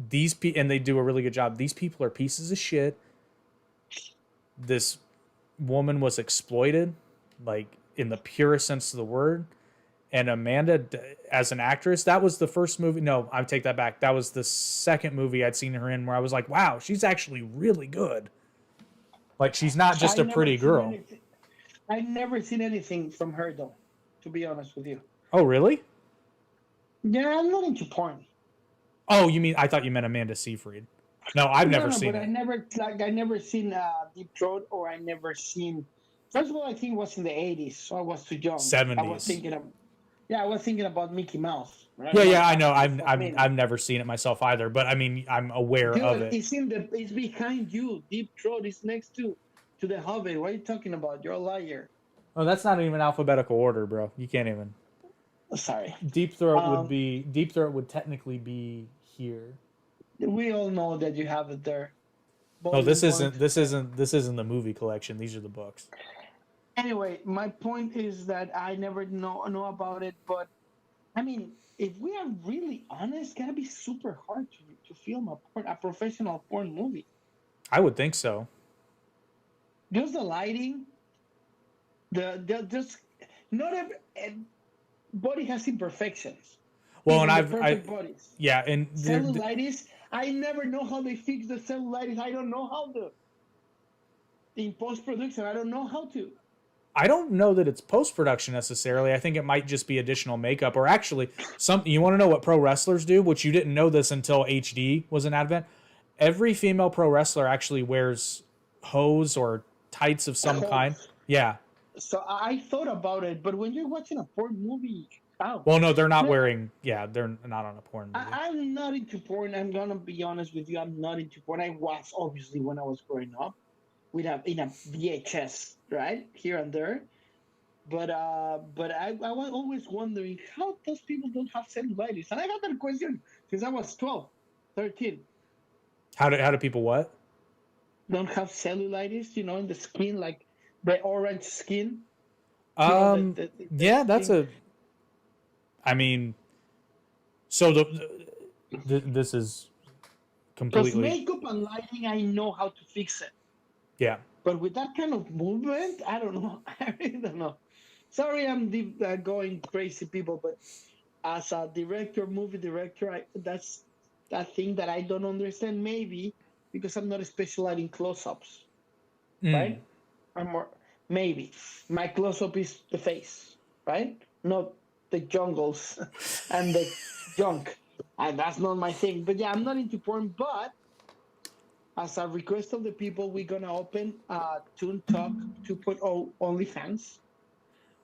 these people, and they do a really good job. These people are pieces of shit. This woman was exploited, like in the purest sense of the word. And Amanda, as an actress, that was the first movie. No, I take that back. That was the second movie I'd seen her in where I was like, wow, she's actually really good. Like, she's not just a pretty girl. I've never seen anything from her, though, to be honest with you. Oh, really? Yeah, I'm not into porn. Oh, you mean, I thought you meant Amanda Seyfried. No, I've never seen but it. I never seen Deep Throat, or I never seen. First of all, I think it was in the 80s, so I was too young. 70s. I was thinking about Mickey Mouse. Right? Yeah, I know. I've never seen it myself either, but I mean, I'm aware of it. It's behind you. Deep Throat is next to the Hobbit. What are you talking about? You're a liar. Oh, that's not even alphabetical order, bro. You can't even. Sorry. Deep Throat would technically be here. We all know that you have it there. No, this isn't the movie collection. These are the books. Anyway, my point is that I never know about it, but I mean, if we are really honest, it's gotta be super hard to film a professional porn movie. I would think so. Just the lighting, just not every body has imperfections. Well, and bodies. Yeah, and cellulitis. I never know how they fix the cellulitis. I don't know how in post-production. I don't know how to. I don't know that it's post-production necessarily. I think it might just be additional makeup, or actually something. You want to know what pro wrestlers do, which you didn't know this until HD was an advent. Every female pro wrestler actually wears hose or tights of some kind. Yeah. So I thought about it, but when you're watching a porn movie, how? Well, no, they're not wearing. Yeah, they're not on a porn movie. I'm not into porn. I'm gonna be honest with you. I'm not into porn. I was obviously when I was growing up, in a VHS, right here and there. But I was always wondering how those people don't have cellulitis, and I got that question since I was 12, 13. How do people what? Don't have cellulitis, in the skin, like the orange skin. Yeah, that's a. I mean, so this is completely. Because makeup and lighting, I know how to fix it. Yeah. But with that kind of movement, I don't know. I really don't know. Sorry, I'm going crazy, people. But as a movie director, that's that thing that I don't understand. Maybe because I'm not specialized in close-ups, right? I'm more maybe my close-up is the face, right? Not the jungles and the junk, and that's not my thing. But yeah, I'm not into porn, but. As a request of the people, we're going to open Toon Talk 2.0 OnlyFans.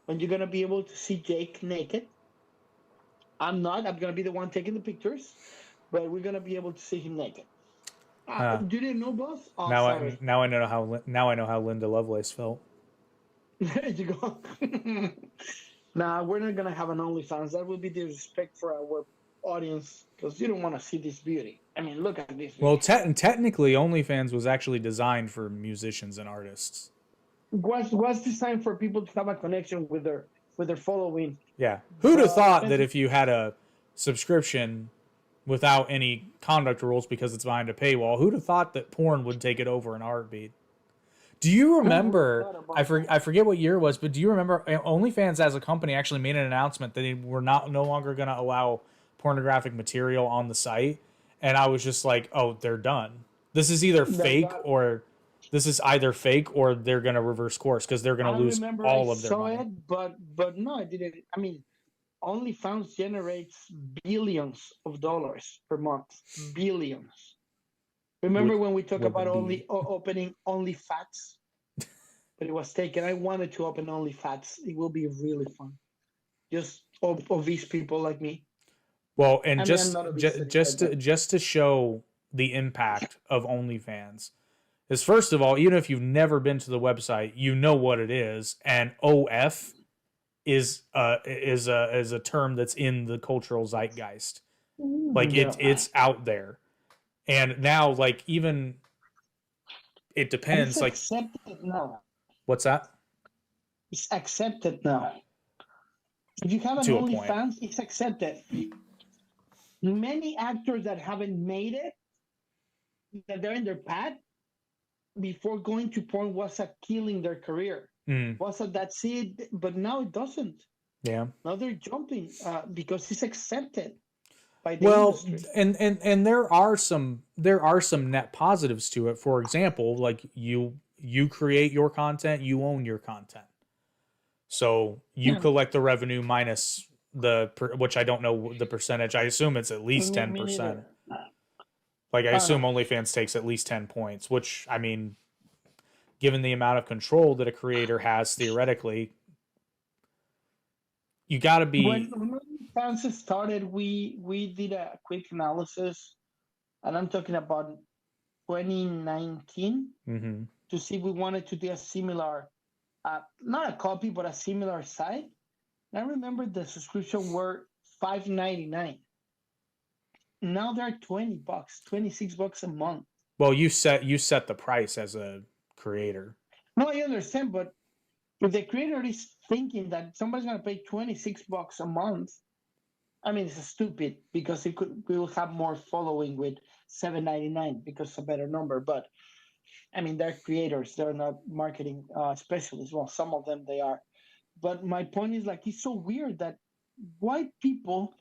When you're going to be able to see Jake naked. I'm not. I'm going to be the one taking the pictures. But we're going to be able to see him naked. You didn't know, boss? Oh, sorry. Now I know how Linda Lovelace felt. There you go. Nah, we're not going to have an OnlyFans. That would be disrespect for our audience. Because you don't want to see this beauty. I mean, look at this. Well, technically, OnlyFans was actually designed for musicians and artists. Was designed for people to have a connection with their following. Yeah, who'd have thought that if you had a subscription without any conduct rules because it's behind a paywall, who'd have thought that porn would take it over in a heartbeat? Do you remember? I forget what year it was, but do you remember OnlyFans as a company actually made an announcement that they were no longer going to allow pornographic material on the site? And I was just like, oh, they're done. This is either fake or this is either fake or they're going to reverse course because they're going I to lose remember I all of their saw money. it, but no, I didn't. I mean, OnlyFans generates billions of dollars per month. Billions. Remember with when we talk with the about B. opening OnlyFats? But it was taken. I wanted to open OnlyFats. It will be really fun. Just obese people like me. Well, and I mean, I'm not obese anymore, but just to show the impact of OnlyFans is, first of all, even if you've never been to the website, you know what it is, and OF is a term that's in the cultural zeitgeist. Like yeah. it's out there, and now like even it And it's depends. Like accepted now. what's that? It's accepted now. If you have an To a point. OnlyFans, it's accepted. Many actors that haven't made it, that they're in their path, before going to porn was a killing their career. Mm, Was a that's it, but now it doesn't. yeah. Now they're jumping because it's accepted by the Well, industry. and there are some net positives to it. For example, like you create your content, you own your content. So you Yeah, collect the revenue minus which I don't know the percentage. I assume it's at least me 10%. neither. Like I I don't assume know. OnlyFans takes at least 10 points, which I mean, given the amount of control that a creator has theoretically, you got to be. When OnlyFans started, we did a quick analysis, and I'm talking about 2019, Mhm. to see if we wanted to do a similar, not a copy, but a similar site. And I remember the subscription were $5.99. Now they're $20, $26 a month. Well, you set the price as a creator. No, I understand, but if the creator is thinking that somebody's gonna pay $26 a month, I mean it's stupid because we will have more following with $7.99 because it's a better number. But I mean they're creators, they're not marketing specialists. Well, some of them they are. But my point is like it's so weird that white people,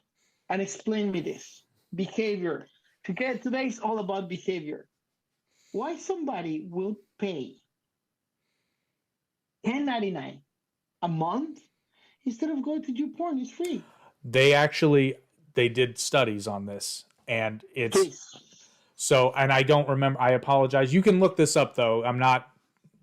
and explain me this behavior. Today is all about behavior. Why somebody will pay $10.99 a month instead of going to do porn? It's free. They did studies on this, and it's Please. so. And I don't remember. I apologize. You can look this up though. I'm not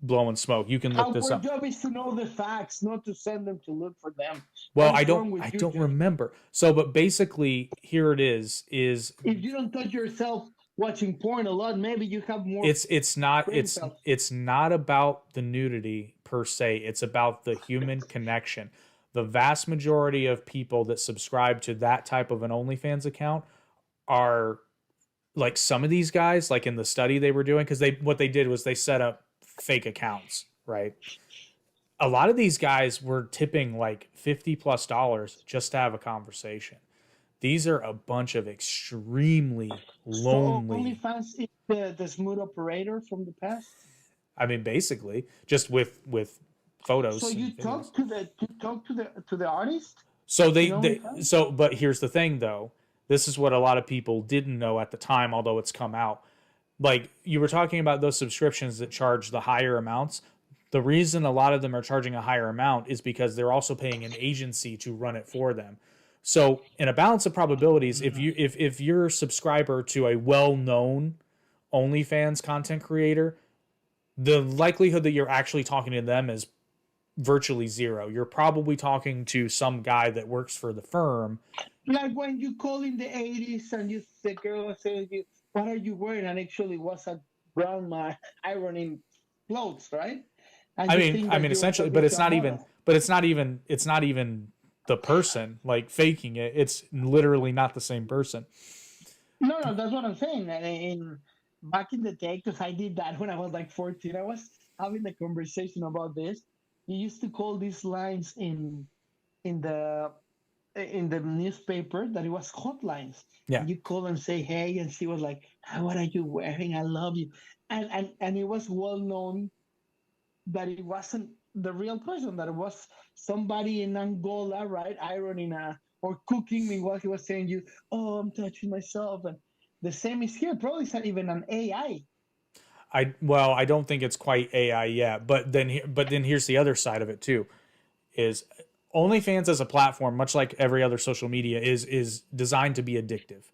blowing smoke. You can look this Our up. job is to know the facts, not to send them to look for them. Well, What is wrong I with you, don't Judge? remember. So, but basically, here it is If you don't touch yourself watching porn a lot, maybe you have more brain cells. it's not about the nudity per se. It's about the human connection. The vast majority of people that subscribe to that type of an OnlyFans account are like some of these guys, like in the study they were doing, because what they did was they set up fake accounts, right? A lot of these guys were tipping like $50+ just to have a conversation. These are a bunch of extremely So lonely. OnlyFans is the smooth operator from the past. I mean, basically, just with So photos and you videos. talk to the artist So in OnlyFans. but here's the thing though. This is what a lot of people didn't know at the time, although it's come out. Like you were talking about those subscriptions that charge the higher amounts. The reason a lot of them are charging a higher amount is because they're also paying an agency to run it for them. So in a balance of probabilities, if you're a subscriber to a well-known OnlyFans content creator, the likelihood that you're actually talking to them is virtually zero. You're probably talking to some guy that works for the firm. Like when you call in the 80s and the girl says you, what are you wearing? And actually was a grandma ironing clothes, right? And you think I that mean you were essentially, but talking to a model. it's not even the person like faking it. It's literally not the same person. No, that's what I'm saying. And back in the day, because I did that when I was like 14, I was having a conversation about this. You used to call these lines in the newspaper that it was hotlines, Yeah. and you call and say hey, and she was like, "Ah, what are you wearing? I love you," and it was well known that it wasn't the real person, that it was somebody in Angola, right, ironing or cooking me while he was saying you, oh, I'm touching myself. And the same is here. Probably it's not even an AI. I don't think it's quite AI yet, but then here's the other side of it too. Is OnlyFans as a platform, much like every other social media, is designed to be addictive.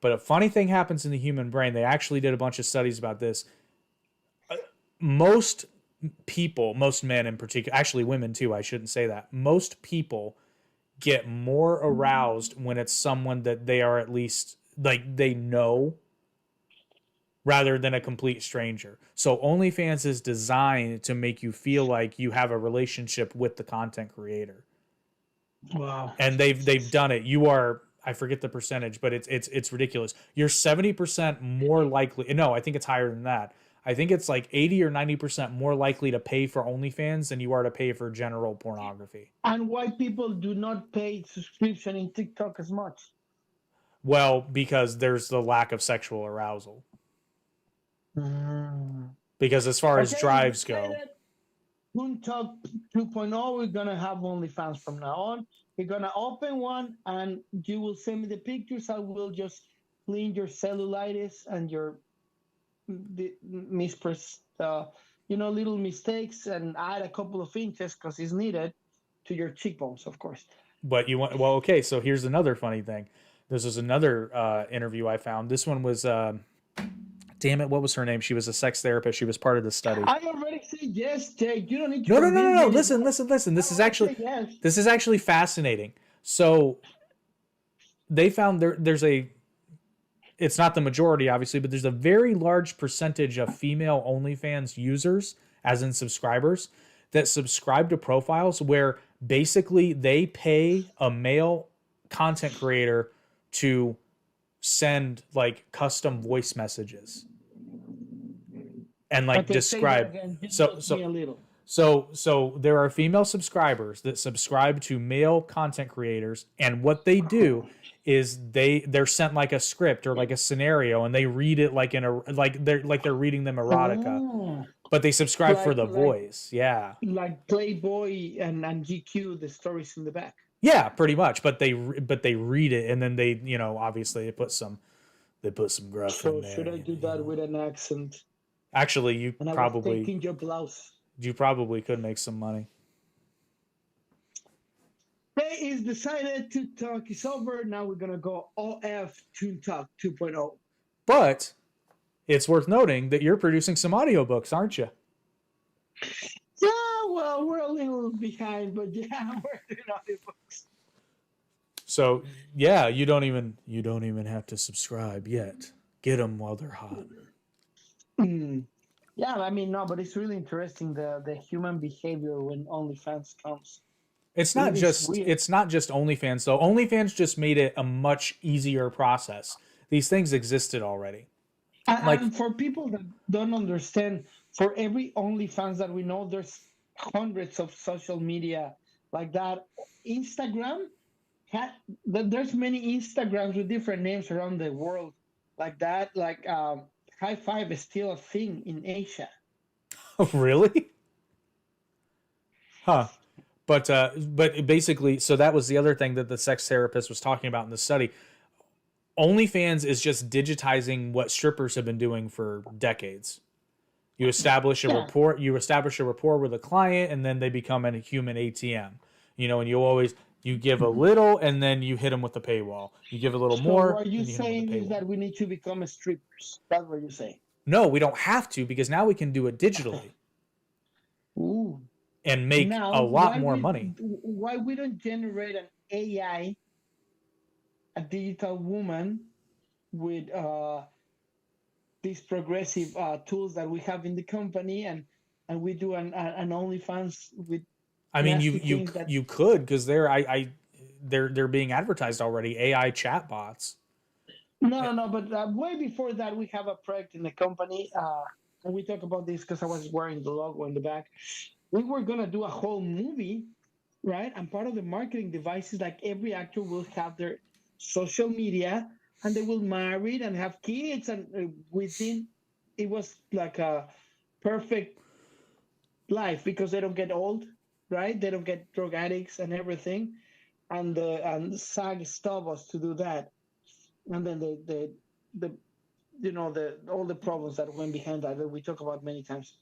But a funny thing happens in the human brain. They actually did a bunch of studies about this. Most people, most men in particular, actually women too, I shouldn't say that. Most people get more aroused when it's someone that they are at least like they know rather than a complete stranger. So OnlyFans is designed to make you feel like you have a relationship with the content creator. Wow. And they've done it. You are, I forget the percentage, but it's ridiculous. You're 70% more likely. No, I think it's higher than that. I think it's like 80 or 90% more likely to pay for OnlyFans than you are to pay for general pornography. And why people do not pay subscription in TikTok as much? Well, because there's the lack of sexual arousal. Mm. Because as far as Okay, we drives go, decided TikTok 2.0, we're gonna have OnlyFans from now on. We're gonna open one, and you will send me the pictures. I will just clean your cellulitis and your little mistakes, and add a couple of inches because it's needed to your cheekbones, of course. but you want, well, okay, so here's another funny thing. This is another interview I found. This one was damn it, what was her name? She was a sex therapist. She was part of the study. I already said yes, Jake. You don't need to No, no, no, no, convince no. me Listen, anymore. listen, listen. I already said yes. This is actually fascinating. So they found there's a, it's not the majority obviously, but there's a very large percentage of female OnlyFans users, as in subscribers, that subscribe to profiles where basically they pay a male content creator to send like custom voice messages and like Okay, say that describe. again. Just So me a little. So there are female subscribers that subscribe to male content creators, and what they do is they're sent like a script or like a scenario, and they read it like in a like they're reading them erotica, Oh, but they subscribe for like the voice. Yeah. like Playboy and GQ, the stories in the back. Yeah, pretty much. But they read it, and then they, obviously they put some gruff in So there. should I do that with an accent? Actually, And I was taking your blouse. you probably could make some money. Hey, it's decided to talk is over. Now we're gonna go OF Toon Talk 2.0. But it's worth noting that you're producing some audiobooks, aren't you? Yeah, well, we're a little behind, but yeah, we're doing audiobooks. So yeah, you don't even have to subscribe yet. Get them while they're hot. Yeah, I mean, no, but it's really interesting the human behavior when OnlyFans comes. It's not just OnlyFans though. OnlyFans just made it a much easier process. These things existed already. And for people that don't understand, for every OnlyFans that we know, there's hundreds of social media like that. Instagram, there's many Instagrams with different names around the world like that. Like High Five is still a thing in Asia. Oh, really? Huh. But basically, so that was the other thing that the sex therapist was talking about in the study. OnlyFans is just digitizing what strippers have been doing for decades. You establish a rapport. You establish a rapport with a client, and then they become a human ATM. And you give a little, and then you hit them with the paywall. You give a little more. So what you're saying is that we need to become strippers. That's what you're saying. No, we don't have to, because now we can do it digitally. Ooh. And make a lot more money. Why we don't generate an AI, a digital woman, with these progressive tools that we have in the company, and we do an OnlyFans with. I mean, you could, because they're being advertised already. AI chatbots. No, but way before that, we have a project in the company, and we talk about this because I was wearing the logo in the back. We were gonna do a whole movie, right? And part of the marketing device is like every actor will have their social media, and they will marry and have kids, and within it was like a perfect life because they don't get old, right? They don't get drug addicts and everything, and SAG stopped us to do that, and then the the all the problems that went behind that we talk about many times.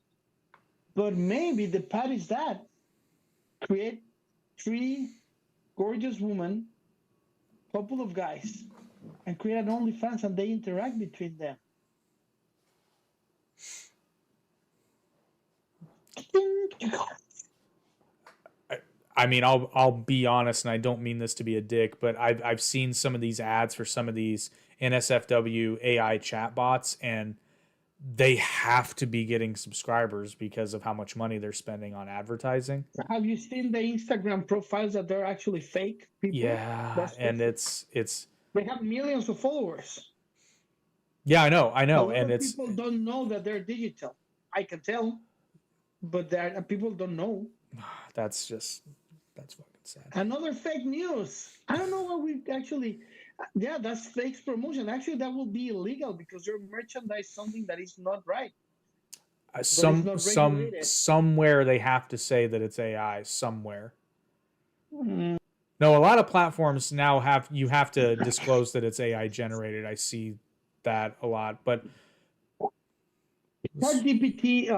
But maybe the path is that create three gorgeous women, couple of guys, and create an OnlyFans, and they interact between them. I mean, I'll be honest, and I don't mean this to be a dick, but I've seen some of these ads for some of these NSFW AI chatbots, and they have to be getting subscribers because of how much money they're spending on advertising. Have you seen the Instagram profiles that they're actually fake people? Yeah, and it's they have millions of followers. Yeah, I know, A lot and of it's people don't know that they're digital. I can tell, but there people don't know. that's fucking sad. Another fake news. I don't know what we actually. Yeah, that's fake promotion. Actually, that will be illegal because you're merchandise something that is not right. Somewhere they have to say that it's AI somewhere. Mm. No, a lot of platforms now have to disclose that it's AI generated. I see that a lot, but ChatGPT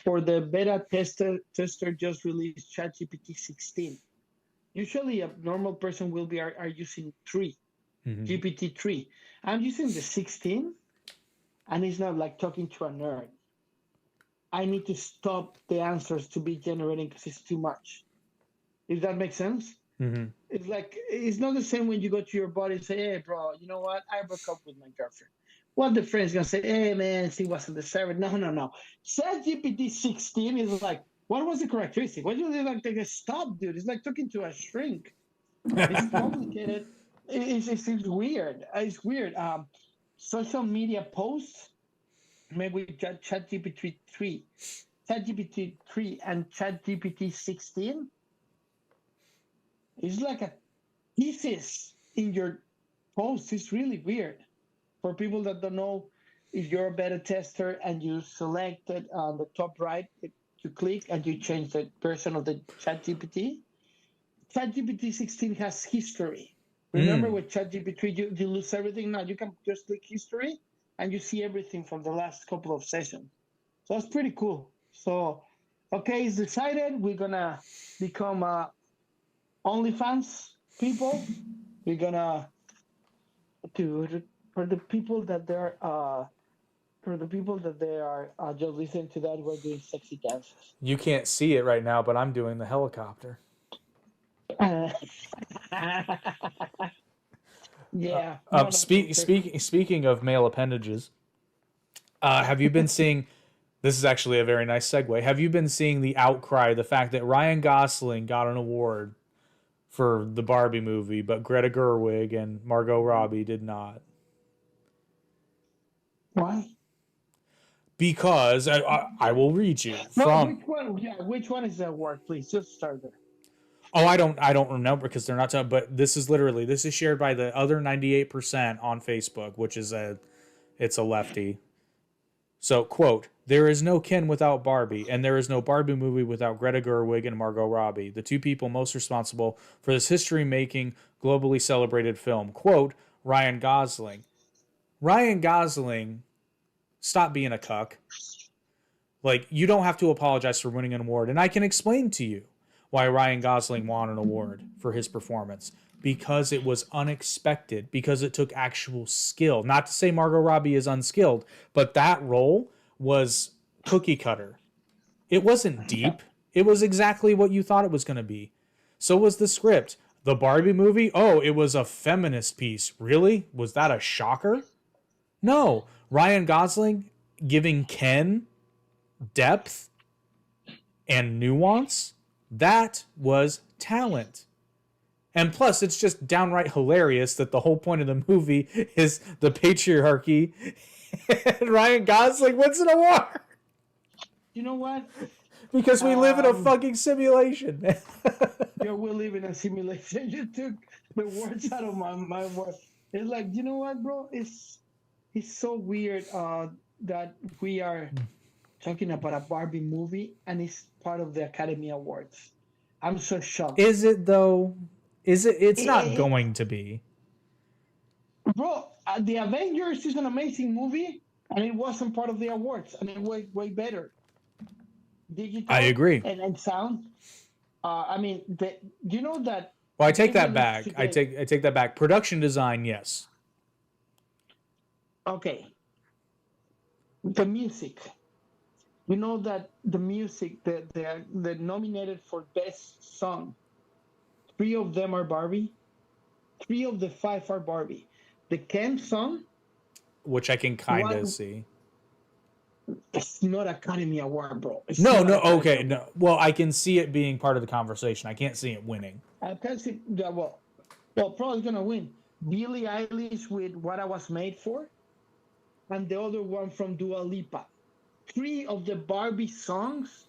for the beta tester just released ChatGPT 16. Usually, a normal person will be are using 3, GPT 3. I'm using the 16, and it's not like talking to a nerd. I need to stop the answers to be generating because it's too much. If that makes sense. It's like it's not the same when you go to your buddy and say, "Hey, bro, you know what? I broke up with my girlfriend." What the friend's gonna say? "Hey, man, she wasn't the server." No. ChatGPT 16 is like, what was the characteristic? What do you like? Take a stop, dude. It's like talking to a shrink. It's complicated. It's weird. It's weird. Social media posts, maybe ChatGPT 3, ChatGPT 3, and ChatGPT 16. It's like a thesis in your post. It's really weird. For people that don't know, if you're a beta tester and you select it on the top right, you click and you change the version of the ChatGPT. ChatGPT 16 has history. Remember with ChatGPT, you lose everything. Now you can just click history and you see everything from the last couple of sessions. So that's pretty cool. So, okay, it's decided. We're going to become OnlyFans people. We're going to do for the people that they're just listening to that, we're doing sexy dances. You can't see it right now, but I'm doing the helicopter. Yeah. Speaking of male appendages, have you been seeing? This is actually a very nice segue. Have you been seeing the outcry, the fact that Ryan Gosling got an award for the Barbie movie, but Greta Gerwig and Margot Robbie did not? Why? Because I will read you from. Which one? Yeah, which one is that award? Please just start there. Oh, I don't remember because they're not. But this is shared by the other 98% on Facebook, which is it's a lefty. So, quote, "There is no Ken without Barbie, and there is no Barbie movie without Greta Gerwig and Margot Robbie, the two people most responsible for this history-making, globally celebrated film." Quote, Ryan Gosling. Ryan Gosling, stop being a cuck. Like, you don't have to apologize for winning an award, and I can explain to you why Ryan Gosling won an award for his performance. Because it was unexpected, because it took actual skill. Not to say Margot Robbie is unskilled, but that role was cookie cutter. It wasn't deep. It was exactly what you thought it was going to be. So was the script. The Barbie movie, oh, it was a feminist piece. Really? Was that a shocker? No. Ryan Gosling giving Ken depth and nuance, that was talent. And plus, it's just downright hilarious that the whole point of the movie is the patriarchy, and Ryan Gosling wins an award. You know what? Because we live in a fucking simulation. Yeah, we live in a simulation. You took the words out of my words. It's like, you know what, bro? It's so weird that we are talking about a Barbie movie and it's part of the Academy Awards. I'm so shocked. Is it though? Is it? It's not going to be. Bro, The Avengers is an amazing movie, and it wasn't part of the awards, and it was way better. I Digital agree. and sound. I mean, do you know that Well, I take they that released back. I today? take that back. Production design, yes. Okay, the music. You know that the music that they're nominated for best song. Three of them are Barbie. Three of the five are Barbie. The Ken song, Which I can kind of one, see. it's not Academy Award, bro. It's No, not no, Academy okay, Award. no. Well, I can see it being part of the conversation. I can't see it winning. I can see, yeah, well, probably gonna win. Billie Eilish with What I Was Made For, and the other one from Dua Lipa. Three of the Barbie songs.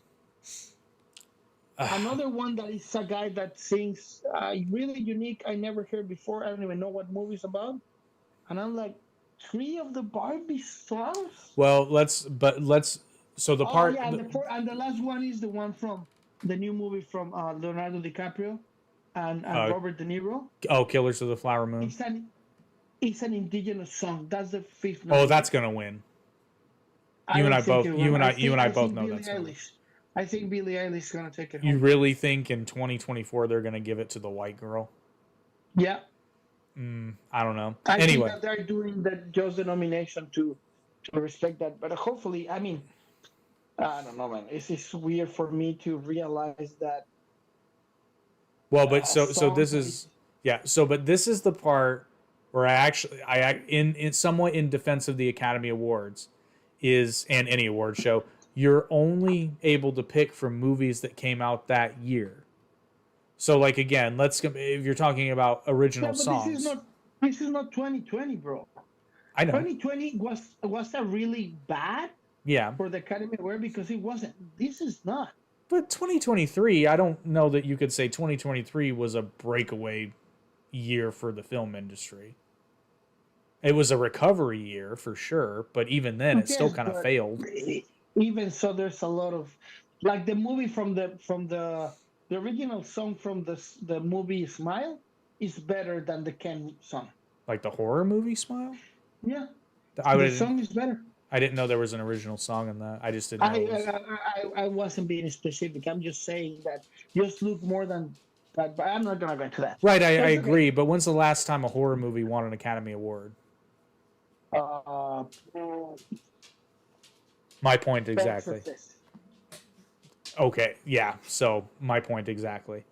Another one that is a guy that sings really unique. I never heard before. I don't even know what movie's about. And I'm like, three of the Barbie songs? Well, let's. So the Oh part. yeah, and the last one is the one from the new movie from Leonardo DiCaprio and Robert De Niro. Oh, Killers of the Flower Moon. It's an indigenous song. That's the fifth Oh, that's nomination. gonna win. I don't think it will. You and I I both think know Billie that's gonna win. Eilish. I think Billie Eilish is gonna take it You home. really think in 2024 they're gonna give it to the white girl? Yeah. I don't know. I think Anyway, that they're doing that just the nomination to respect that. But hopefully, I mean, I don't know, man. It's just weird for me to realize that well, but a so song this that is is yeah. So, but this is the part where in somewhat in defense of the Academy Awards is and any award show, you're only able to pick from movies that came out that year. So, like again, if you're talking about yeah, original but songs, this is not 2020, bro. I know, 2020 was a really bad yeah, for the Academy Award because it wasn't. This is not. but 2023, I don't know that you could say 2023 was a breakaway year for the film industry. It was a recovery year for sure, but even then, it still Yes, kind of but failed. even so, there's a lot of like the movie from the original song from the movie Smile is better than the Ken song. Like the horror movie Smile. Yeah, I the would. song is better. I didn't know there was an original song in that. I just didn't I know it I, was. I wasn't being specific. I'm just saying that just look more than that. But I'm not gonna go into that. Right, So I it's okay. agree. But when's the last time a horror movie won an Academy Award? Uh, My point exactly. Exorcist. Okay, yeah. So my point exactly.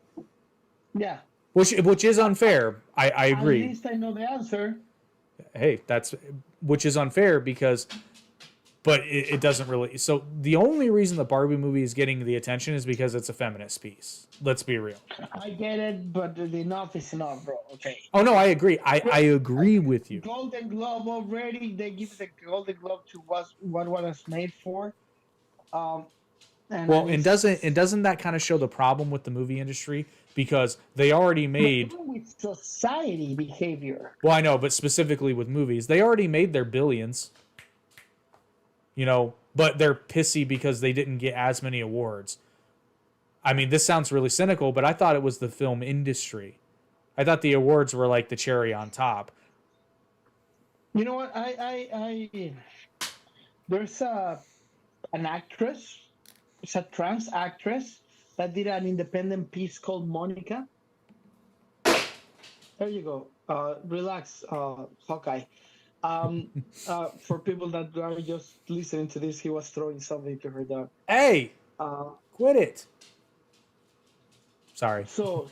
Yeah. Which is unfair. I At agree. least I know the answer. Hey, that's which is unfair because, but it doesn't really. So the only reason the Barbie movie is getting the attention is because it's a feminist piece. Let's be real. I get it, but enough is enough, bro. Okay. Oh no, I agree. I agree with you. Golden Globe already. They give the Golden Globe to what was made for. Um, Well, and it's doesn't that kind of show the problem with the movie industry because they already made. with society behavior. Well, I know, but specifically with movies, they already made their billions. You know, but they're pissy because they didn't get as many awards. I mean, this sounds really cynical, but I thought it was the film industry. I thought the awards were like the cherry on top. You know what? There's an actress. It's a trans actress that did an independent piece called Monica. There you go. Relax, Hawkeye. For people that are just listening to this, he was throwing something to her dog. Hey, Uh, quit it. Sorry. so,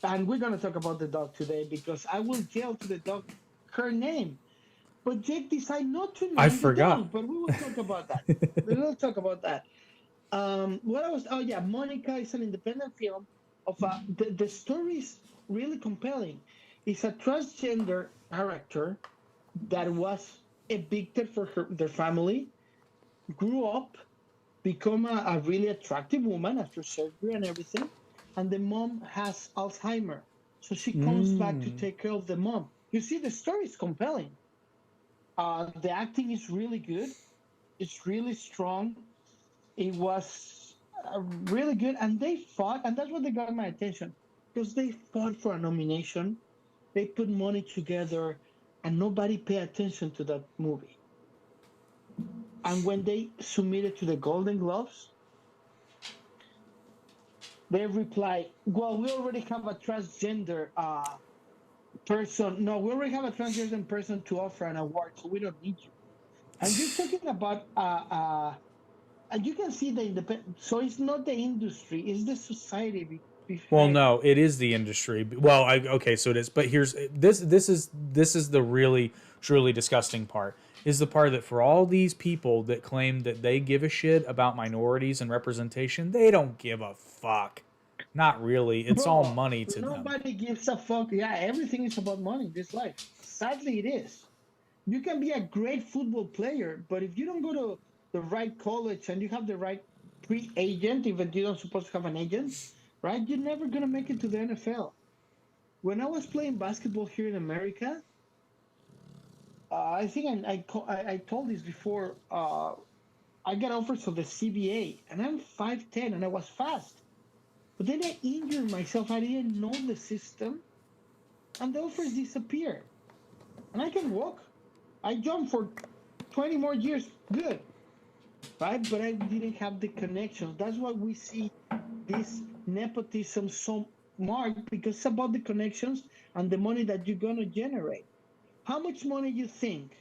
and we're gonna talk about the dog today because I will yell to the dog her name, but Jake decided not to name I the forgot. dog. But we will talk about that. We will talk about that. What I was? Oh yeah, Monica is an independent film of the story is really compelling. It's a transgender character that was evicted for their family, grew up, become a really attractive woman after surgery and everything, and the mom has Alzheimer, so she comes back to take care of the mom. You see, the story is compelling. The acting is really good. It's really strong. It was really good, and they fought, and that's what they got my attention because they fought for a nomination. They put money together. and nobody pay attention to that movie. And when they submitted to the Golden Globes, they reply, "Well, we already have a transgender person. No, we already have a transgender person to offer an award, so we don't need you." And you're talking about and you can see the independent. So it's not the industry; it's the society Well, behind. no, it is the industry. Well, okay, so it is. But here's this. This is the really truly disgusting part. Is the part that for all these people that claim that they give a shit about minorities and representation, they don't give a fuck. Not really. It's all Bro, money to them. nobody gives a fuck. Yeah, everything is about money in this life. Sadly, it is. You can be a great football player, but if you don't go to the right college and you have the right pre-agent, even you don't supposed to have an agent, right? You're never gonna make it to the NFL. When I was playing basketball here in America, I think I told this before. I got offers of the CBA, and I'm 5'10", and I was fast. But then I injured myself. I didn't know the system, and the offers disappeared. And I can walk. I jumped for 20 more years. Good, right? But I didn't have the connections. That's why we see this nepotism so marked, because it's about the connections and the money that you're gonna generate. How much money you think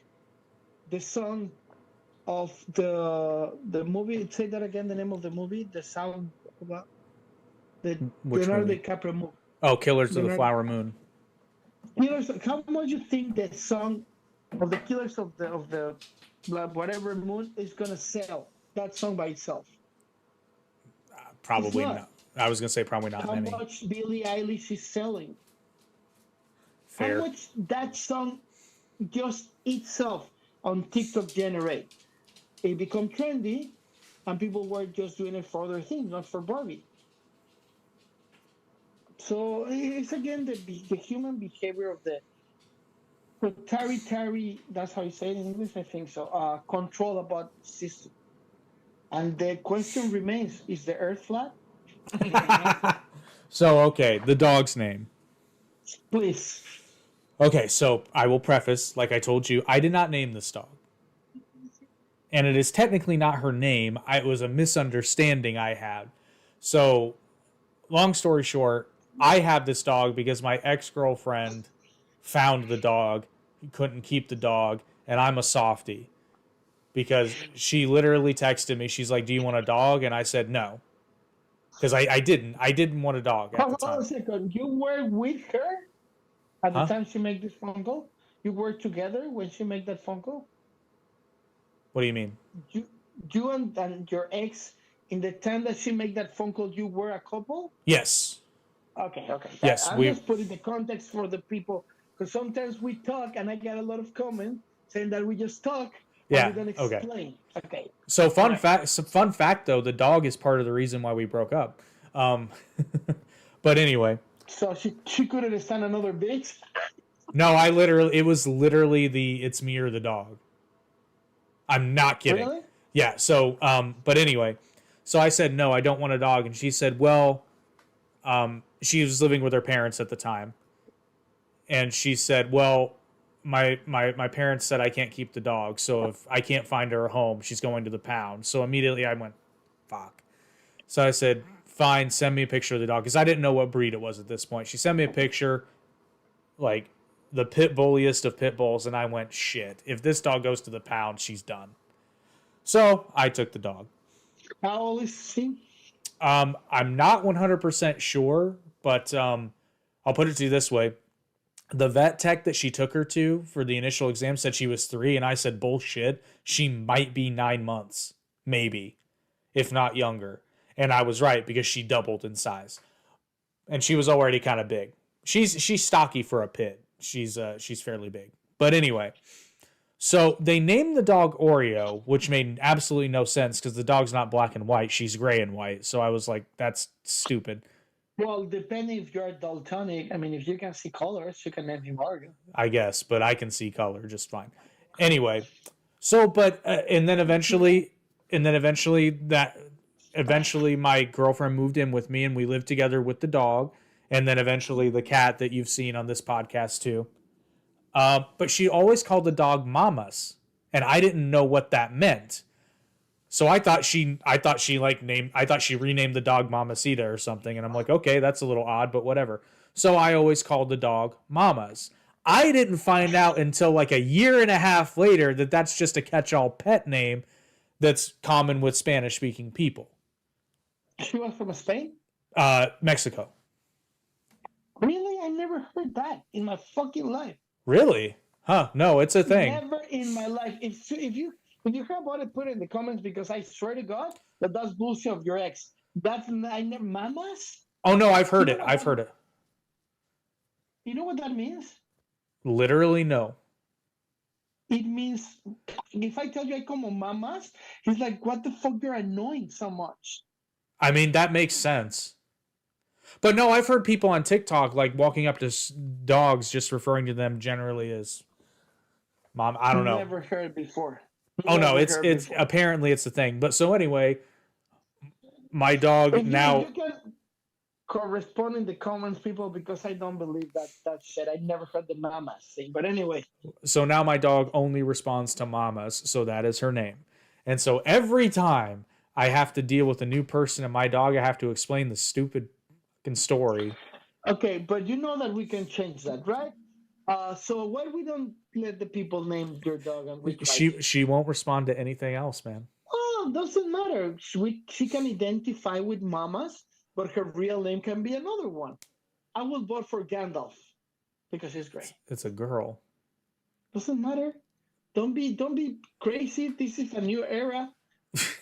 the son of the movie? Say that again. The name of the movie, the sound, the Which Leonardo movie? DiCaprio movie. Oh, Killers of the Leonardo, Flower Moon. how much you think the song of the Killers of the whatever moon is gonna sell? That song by itself. It's Probably not. not. I was gonna say probably not How many. much Billie Eilish is selling? How Fair. much that song just itself on TikTok generate? It become trendy, and people were just doing it for other things, not for Barbie. So it's again the human behavior of the totalitarian. That's how you say it in English, I think so. Control about the system, and the question remains: is the Earth flat? So, okay, the dog's name. Please. Okay, so I will preface, like I told you, I did not name this dog. And it is technically not her name. It was a misunderstanding I had. So, long story short, I have this dog because my ex girlfriend found the dog, couldn't keep the dog, and I'm a softie. Because she literally texted me, she's like, "Do you want a dog?" And I said no. Because I didn't. I didn't want a dog at the Hold on a time. second. You were with her at the Huh? time she made this phone call? You were together when she made that phone call? What do you mean? You, you and your ex, in the time that she made that phone call, you were a couple? Yes. Okay, okay. Yes, I'm we. just putting the context for the people, because sometimes we talk and I get a lot of comments saying that we just talk and we Yeah. don't Okay. explain. Okay, So all fun right. fact. So fun fact though, the dog is part of the reason why we broke up. Um, but anyway, So she couldn't stand another bitch. no, I literally. It was literally the it's me or the dog. I'm not kidding. Really? Yeah. So but anyway, so I said no, I don't want a dog, and she said, well, she was living with her parents at the time, and she said, well, my parents said I can't keep the dog, so if I can't find her a home, she's going to the pound. So immediately I went, fuck. So I said, fine, send me a picture of the dog, because I didn't know what breed it was at this point. She sent me a picture, like the pit bulliest of pit bulls, and I went, shit, if this dog goes to the pound, she's done. So I took the dog. How old is she? I'm not 100% sure, but I'll put it to you this way. The vet tech that she took her to for the initial exam said she was 3, and I said, bullshit. She might be 9 months, maybe, if not younger. And I was right because she doubled in size. And she was already kind of big. She's stocky for a pit. She's fairly big. But anyway, so they named the dog Oreo, which made absolutely no sense because the dog's not black and white. She's gray and white. So I was like, that's stupid. Well, depending if you're daltonic, I mean, if you can see colors, you can name him Mario. I guess, but I can see color just fine. Anyway, so but and then eventually that eventually my girlfriend moved in with me and we lived together with the dog, and then eventually the cat that you've seen on this podcast too. But she always called the dog Mamas, and I didn't know what that meant. So I thought she renamed the dog Mamacita or something, and I'm like, okay, that's a little odd, but whatever. So I always called the dog Mamas. I didn't find out until like a year and a half later that that's just a catch-all pet name that's common with Spanish-speaking people. She was from Spain? Mexico. Really? I never heard that in my fucking life. Really? Huh? No, it's a thing. Never in my life. If you heard about it, put it in the comments, because I swear to God that's bullshit of your ex. I never mamas. Oh no, I've heard it. I've heard it. You know what that means? Literally, no. It means, if I tell you I como mamas, it's like, what the fuck? You're annoying so much. I mean, that makes sense. But no, I've heard people on TikTok like walking up to dogs just referring to them generally as mom. I don't know. Never heard it before. Oh no, it's apparently it's a thing. But so anyway, my dog now. You can correspond in the comments, people, because I don't believe that shit. I never heard the mamas thing. But anyway. So now my dog only responds to mamas, so that is her name. And so every time I have to deal with a new person and my dog, I have to explain the stupid story. Okay, but you know that we can change that, right? So why we don't let the people name your dog and we she won't respond to anything else, man. Oh, doesn't matter. She can identify with mamas, but her real name can be another one. I will vote for Gandalf because he's great. It's a girl. Doesn't matter. Don't be crazy. This is a new era.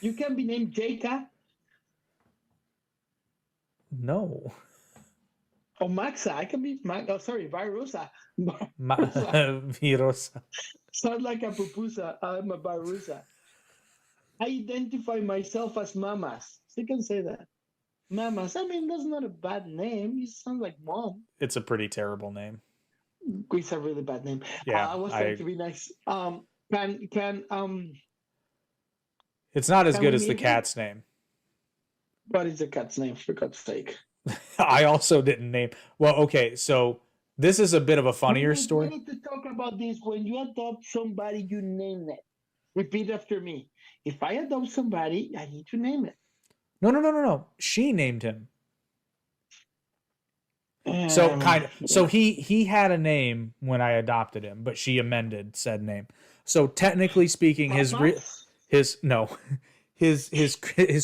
You can be named Jacob. No. Oh, Maxa. I can be Virusa. Virusa. Sounds like a pupusa. I'm a Virusa. I identify myself as Mamas. You can say that. Mamas. I mean, that's not a bad name. You sound like mom. It's a pretty terrible name. It's a really bad name. Yeah, I was trying to be nice. It's not as good as the cat's name. What is the cat's name, for God's sake? I also didn't name. Well, okay, so this is a bit of a funnier story. We need to talk about this. When you adopt somebody, you name it. Repeat after me. If I adopt somebody, I need to name it. No. She named him. So he had a name when I adopted him, but she amended said name. So technically speaking, his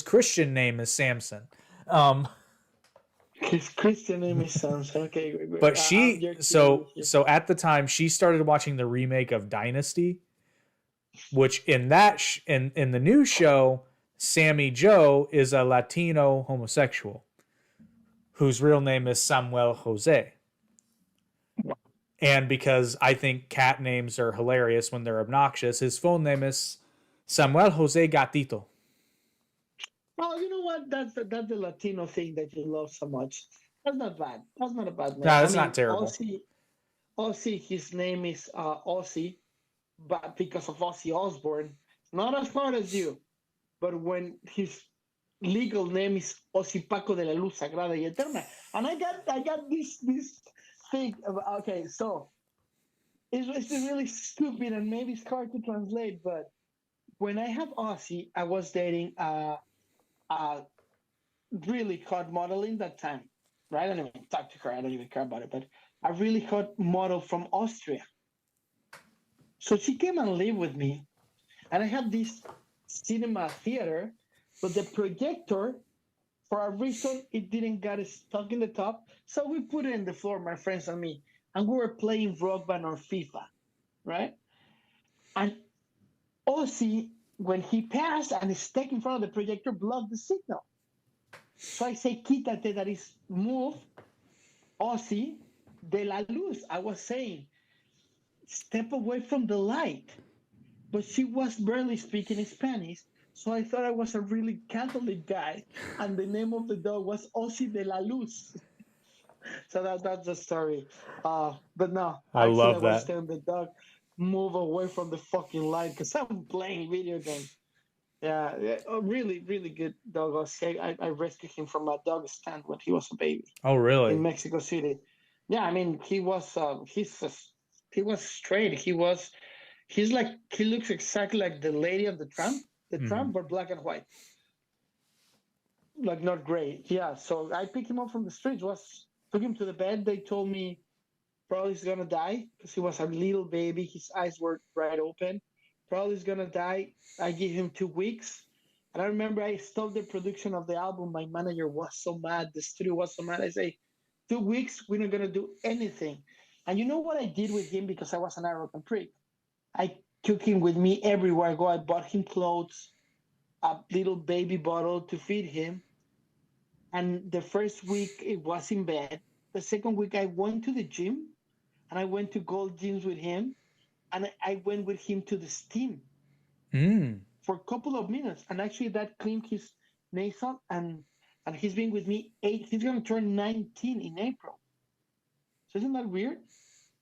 Christian name is Samson. His Christian name is Samson. Okay, but so at the time she started watching the remake of Dynasty, which in the new show, Sammy Joe is a Latino homosexual whose real name is Samuel Jose. And because I think cat names are hilarious when they're obnoxious, his full name is Samuel Jose Gatito. Oh, you know what? That's the Latino thing that you love so much. That's not bad. That's not a bad name. No, that's not terrible. Ozzy, his name is Ozzy, but because of Ozzy Osbourne, not as smart as you, but when his legal name is Osipaco de la Luz Sagrada y Eterna, and I got this thing. Okay, so it's really stupid and maybe it's hard to translate, but when I have Ozzy, I was dating really hot model in that time, right? I don't even talk to her. I don't even care about it, but a really hot model from Austria. So she came and lived with me, and I had this cinema theater, but the projector, for a reason, it didn't get stuck in the top. So we put it in the floor, my friends and me, and we were playing Rock Band or FIFA, right? And Ozzy, when he passed and stuck in front of the projector, blocked the signal. So I say, quítate, that is move, Ozzy, de la luz. I was saying, step away from the light. But she was barely speaking Spanish, so I thought I was a really Catholic guy, and the name of the dog was Ozzy de la Luz. So that's the story. But no, I love that. I was telling the dog, move away from the fucking light because I'm playing video games. Yeah, really, really good dog. I rescued him from a dog stand when he was a baby. Oh, really? In Mexico City. Yeah, I mean, he was he's straight. He's like, he looks exactly like the lady of the tramp, but black and white, like not gray. Yeah. So I picked him up from the streets. Took him to the bed. They told me probably he's gonna die because he was a little baby. His eyes were wide open. Probably he's gonna die. I give him 2 weeks. And I remember I stopped the production of the album. My manager was so mad. The studio was so mad. I say, 2 weeks, we're not gonna do anything. And you know what I did with him because I was an arrogant prick. I took him with me everywhere I go. I bought him clothes, a little baby bottle to feed him. And the first week it was in bed. The second week I went to the gym and I went to Gold Gyms with him. And I went with him to the steam for a couple of minutes. And actually that cleaned his nasal and he's been with me he's gonna turn 19 in April. So isn't that weird?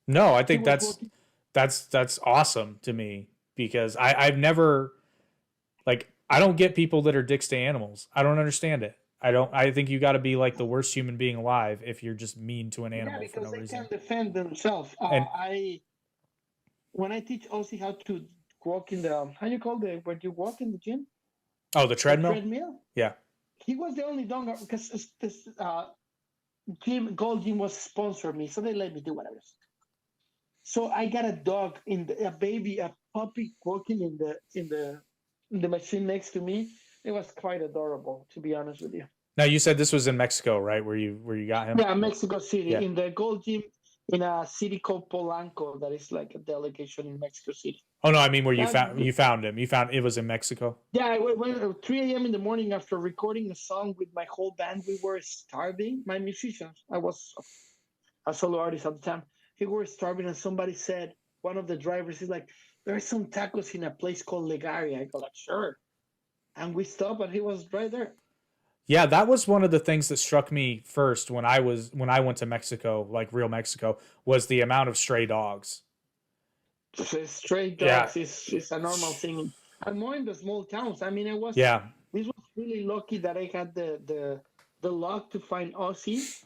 No, I think that's awesome to me because I've never, like, I don't get people that are dicks to animals. I don't understand it. I think you got to be like the worst human being alive if you're just mean to an animal for no reason. Because they can't defend themselves. When I teach Ozzy how to walk in the, how you call when you walk in the gym? Oh, the treadmill? The treadmill? Yeah. He was the only dog because this Gold Gym was sponsoring me, so they let me do whatever. So I got a dog a puppy walking in the machine next to me. It was quite adorable, to be honest with you. Now you said this was in Mexico, right? Where you got him? Yeah, Mexico City, in the Gold Gym in a city called Polanco, that is like a delegation in Mexico City. Oh no, I mean where you found him. You found it was in Mexico. Yeah, I went at 3 a.m. in the morning after recording a song with my whole band. We were starving. My musicians. I was a solo artist at the time. We were starving, and somebody said, one of the drivers is like, "There are some tacos in a place called Legaria." I go like, "Sure," and we stopped, and he was right there. Yeah, that was one of the things that struck me first when I went to Mexico, like real Mexico, was the amount of stray dogs. Stray dogs is a normal thing, and more in the small towns. I mean, this was really lucky that I had the luck to find Ozzy,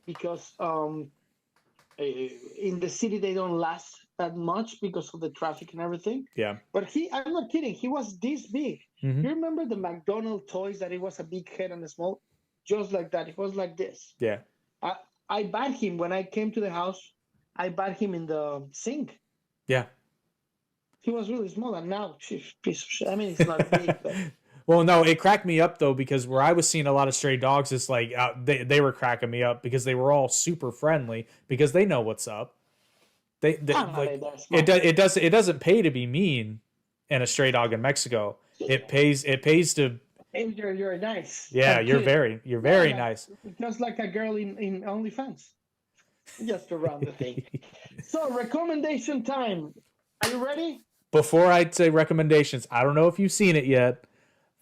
because in the city they don't last that much because of the traffic and everything. Yeah. But I'm not kidding. He was this big. Mm-hmm. You remember the McDonald's toys that it was a big head and a small? Just like that. It was like this. Yeah. I bought him when I came to the house. I bought him in the sink. Yeah. He was really small, and now, piece of shit. I mean, it's not big, but... Well, no, it cracked me up, though, because where I was seeing a lot of stray dogs, it's like they were cracking me up because they were all super friendly because they know what's up. It doesn't pay to be mean in a stray dog in Mexico. It pays to. You're nice. Yeah, you're very nice. Just like a girl in OnlyFans. Just around the thing. So, recommendation time. Are you ready? Before I say recommendations, I don't know if you've seen it yet.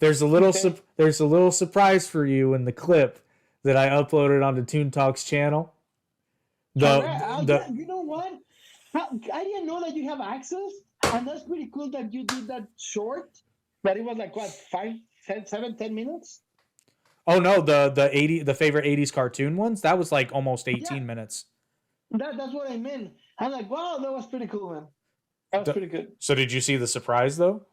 There's a little surprise for you in the clip that I uploaded onto Toon Talk's channel. You know what? I didn't know that you have access, and that's pretty cool that you did that short. But it was like what, 10 minutes? Oh no, the favorite 80s cartoon ones, that was like almost 18 minutes. That's what I meant. I'm like, wow, that was pretty cool, man. That was pretty good. So did you see the surprise though?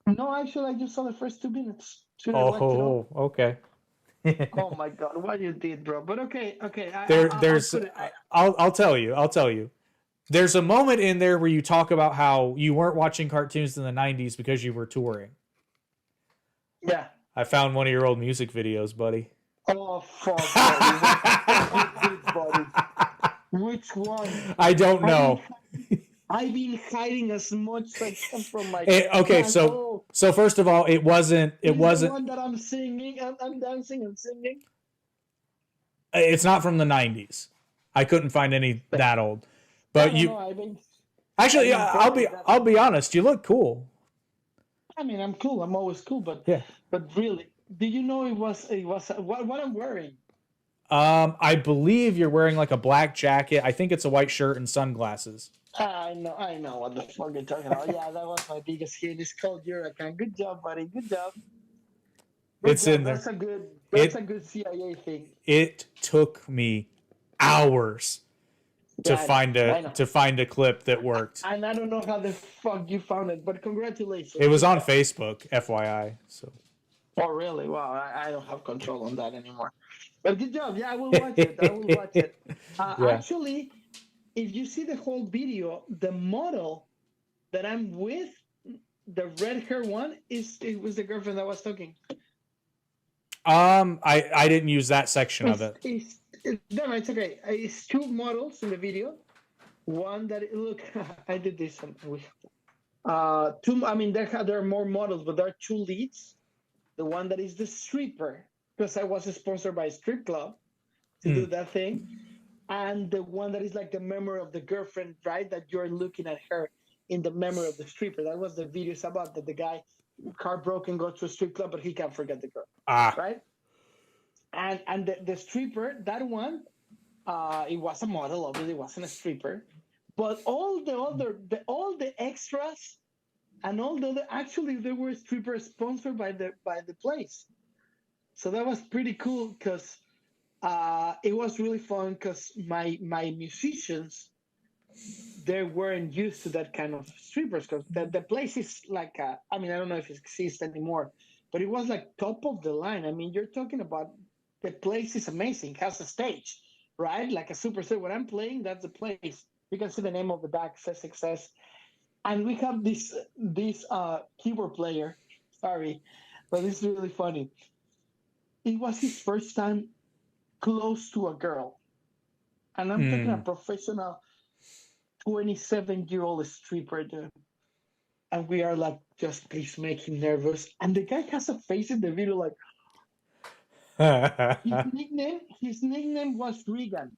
No, actually, I just saw the first 2 minutes. Okay. Oh my god, what you did, bro? But okay. I'll tell you. There's a moment in there where you talk about how you weren't watching cartoons in the 90s because you were touring. Yeah. I found one of your old music videos, buddy. Oh, fuck, buddy. Which one? I don't know. I've been hiding as much as I can from my... Okay, so first of all, it wasn't... The one that I'm singing, I'm dancing and singing. It's not from the 90s. I couldn't find any that old. But actually, I'll be honest. You look cool. I mean, I'm cool. I'm always cool. But really, did you know it was what I'm wearing? I believe you're wearing like a black jacket. I think it's a white shirt and sunglasses. I know what the fuck you're talking about. Yeah, that was my biggest hit. It's called Huracan. Good job, buddy. Good job. In there. That's a good CIA thing. It took me hours to Yeah, I know. find a clip that worked. And I don't know how the fuck you found it, but congratulations. It was Good on job. Facebook, FYI. So Oh, really? Wow, I don't have control on that anymore. But good job. Yeah, I will watch it. I will watch it. yeah. Actually, if you see the whole video, the model that I'm with, the red hair one, it was the girlfriend that was talking. I didn't use that section of it. No, it's okay. It's two models in the video. One that look, I did this one. Two. I mean, there are more models, but there are two leads. The one that is the stripper, because I was sponsored by a strip club to do that thing, and the one that is like the memory of the girlfriend, right? That you're looking at her in the memory of the stripper. That was the videos about that the guy car broken goes to a strip club, but he can't forget the girl, right? And the stripper, that one, it was a model, obviously, it wasn't a stripper, but all the extras and all the other, actually they were strippers sponsored by the place. So that was pretty cool because it was really fun because my musicians, they weren't used to that kind of strippers because the place is like I mean, I don't know if it exists anymore, but it was like top of the line. I mean, you're talking about the place is amazing, it has a stage, right? Like a super set. When I'm playing, that's the place. You can see the name of the back says success. And we have this keyboard player. Sorry, but it's really funny. It was his first time close to a girl, and I'm talking a professional 27-year-old stripper, dude. And we are like, just please make him nervous. And the guy has a face in the video like his nickname was Regan.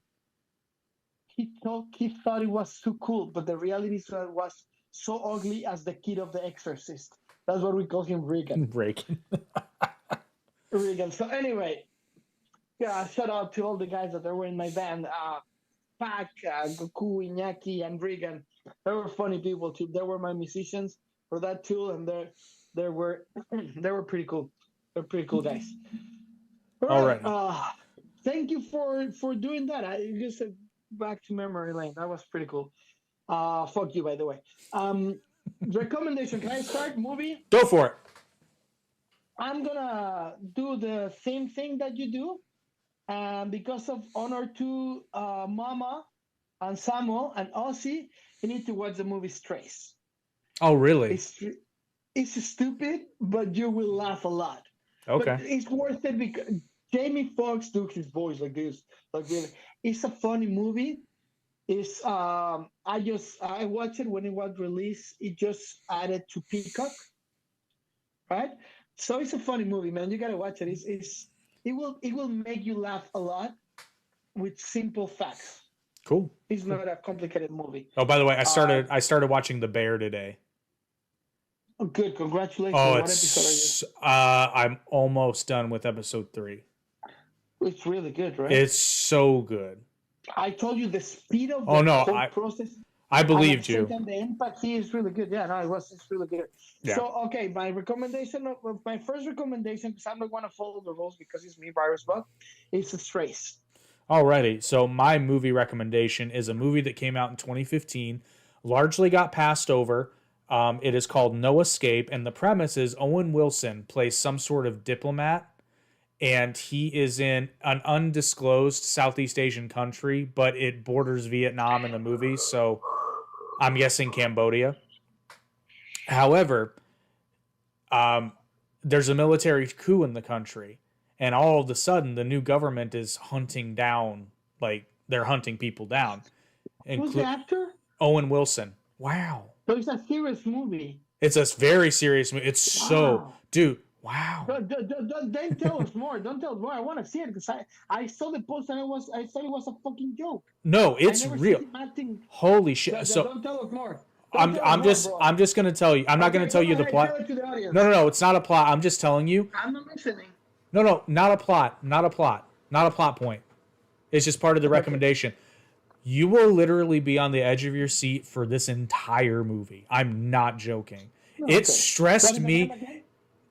He thought it was too cool, but the reality is that it was so ugly as the kid of The Exorcist. That's what we call him, Regan. Regan. So anyway, yeah, shout out to all the guys that were in my band. Pac, Goku, Iñaki, and Regan. They were funny people too. They were my musicians for that too, and they were they were pretty cool. They're pretty cool guys. All right. Thank you for doing that. I just back to memory lane. That was pretty cool. Fuck you, by the way. Recommendation. Can I start? Movie? Go for it. I'm gonna do the same thing that you do. Because of honor to Mama and Samuel and Ozzy, you need to watch the movie Strays. Oh, really? It's stupid, but you will laugh a lot. Okay. But it's worth it because Jamie Foxx does his voice like this. Like really, it's a funny movie. It's I watched it when it was released. It just added to Peacock, right? So it's a funny movie, man. You gotta watch it. It will make you laugh a lot with simple facts. Cool. It's not a complicated movie. Oh, by the way, I started watching The Bear today. Oh, good. Congratulations. Oh, What episode are you? I'm almost done with episode 3. It's really good, right? It's so good. I told you the speed of the whole process. I believed you. And the empathy is really good. Yeah, no, it's really good. Yeah. So, okay, my first recommendation, because I'm not going to follow the rules because it's me, Virus Vox, is Strays. Alrighty, so my movie recommendation is a movie that came out in 2015, largely got passed over. It is called No Escape, and the premise is Owen Wilson plays some sort of diplomat, and he is in an undisclosed Southeast Asian country, but it borders Vietnam in the movie, so I'm guessing Cambodia. However, there's a military coup in the country, and all of a sudden, the new government is hunting down, like, they're hunting people down. Who's the actor? Owen Wilson. Wow. So it's a serious movie. It's a very serious movie. It's so... Dude, wow. Don't tell us more. Don't tell us more. I want to see it because I saw the post and I thought it was a fucking joke. No, it's real. Holy shit. So don't tell us more. I'm just gonna tell you. I'm not gonna tell you the plot. No, it's not a plot. I'm just telling you. I'm not listening. No, not a plot. Not a plot point. It's just part of the recommendation. You will literally be on the edge of your seat for this entire movie. I'm not joking. It stressed me.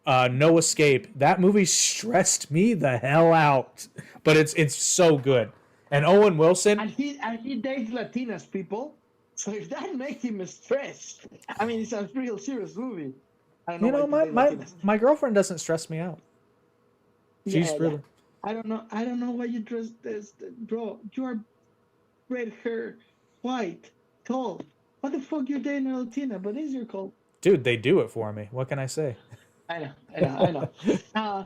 No Escape. That movie stressed me the hell out. But it's so good. And Owen Wilson, and he dates Latinas, people. So if that makes him stressed, I mean, it's a real serious movie. I don't know you why know, he my dates Latinas. my girlfriend doesn't stress me out. Yeah, She's yeah. really I don't know. I don't know why you dress this, bro. You are red hair, white, tall. What the fuck you dating a Latina? But it's your call. dude. They do it for me. What can I say? I know. I know. I know. Uh,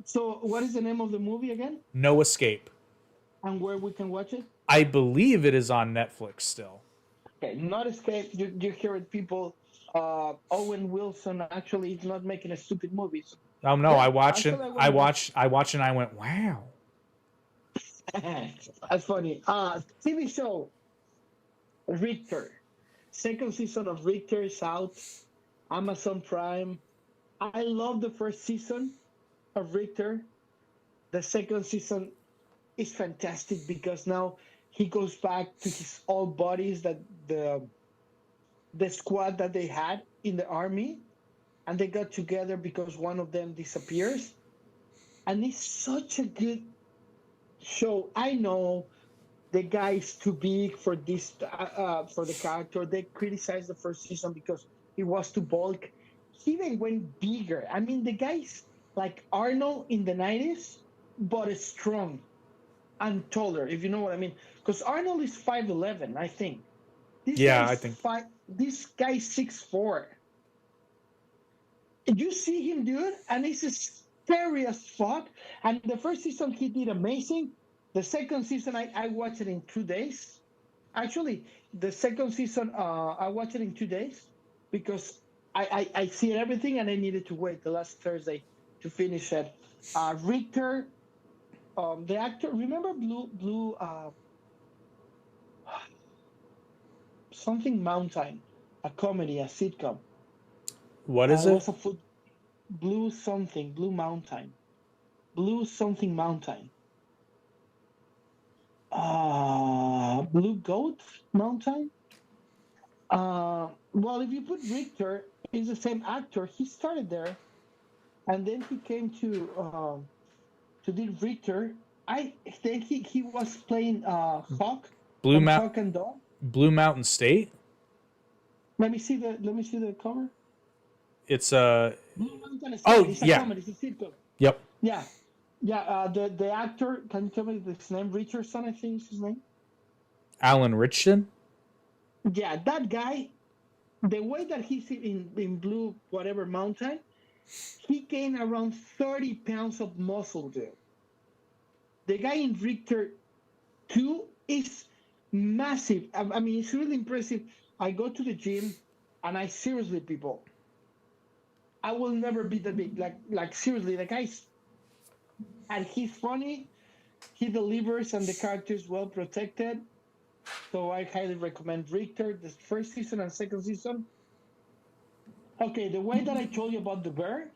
so what is the name of the movie again? No Escape. And where we can watch it? I believe it is on Netflix still. Okay, not escape. You hear it, people. Owen Wilson actually is not making a stupid movie. So, Oh no, yeah, actually, I want to watch. I watched, and I went, wow. That's funny. TV show Richter. Second season of Richter is out. Amazon Prime. I love the first season of Richter. The second season is fantastic because now he goes back to his old buddies that the squad that they had in the army, and they got together because one of them disappears. And it's such a good show. I know the guy is too big for this for the character. They criticized the first season because he was too bulk. He even went bigger. I mean, the guy's like Arnold in the 90s, but strong and taller, if you know what I mean. Because Arnold is 5'11", I think. This Yeah, guy's I think. This guy's 6'4". You see him, dude, and it's scary as fuck. And the first season he did amazing. The second season I watched it in 2 days. Actually, the second season I watched it in 2 days because I see everything and I needed to wait the last Thursday to finish it. Richter, the actor, remember Blue something Mountain, a comedy, a sitcom. What is It it? was a Blue Mountain, Blue something Mountain. Blue Goat Mountain. Well, if you put Richter, he's the same actor. He started there, and then he came to do Richter. I think he was playing Hawk Blue from Mount Hawk and Dog. Blue Mountain State. Let me see the cover. It's Blue Mountain oh State. It's a yeah. comedy. It's a sitcom. Yep. Yeah, yeah. The actor. Can you tell me his name? Richardson, I think is his name. Alan Richardson. Yeah, that guy. The way that he's in Blue whatever mountain, he gained around 30 pounds of muscle, dude. The guy in Richter 2 is massive. I mean, it's really impressive. I go to the gym, and I seriously, people, I will never be that big. Like seriously, the guy's, and he's funny. He delivers, and the character is well protected. So I highly recommend Richter, the first season and second season. Okay, the way that I told you about the bear,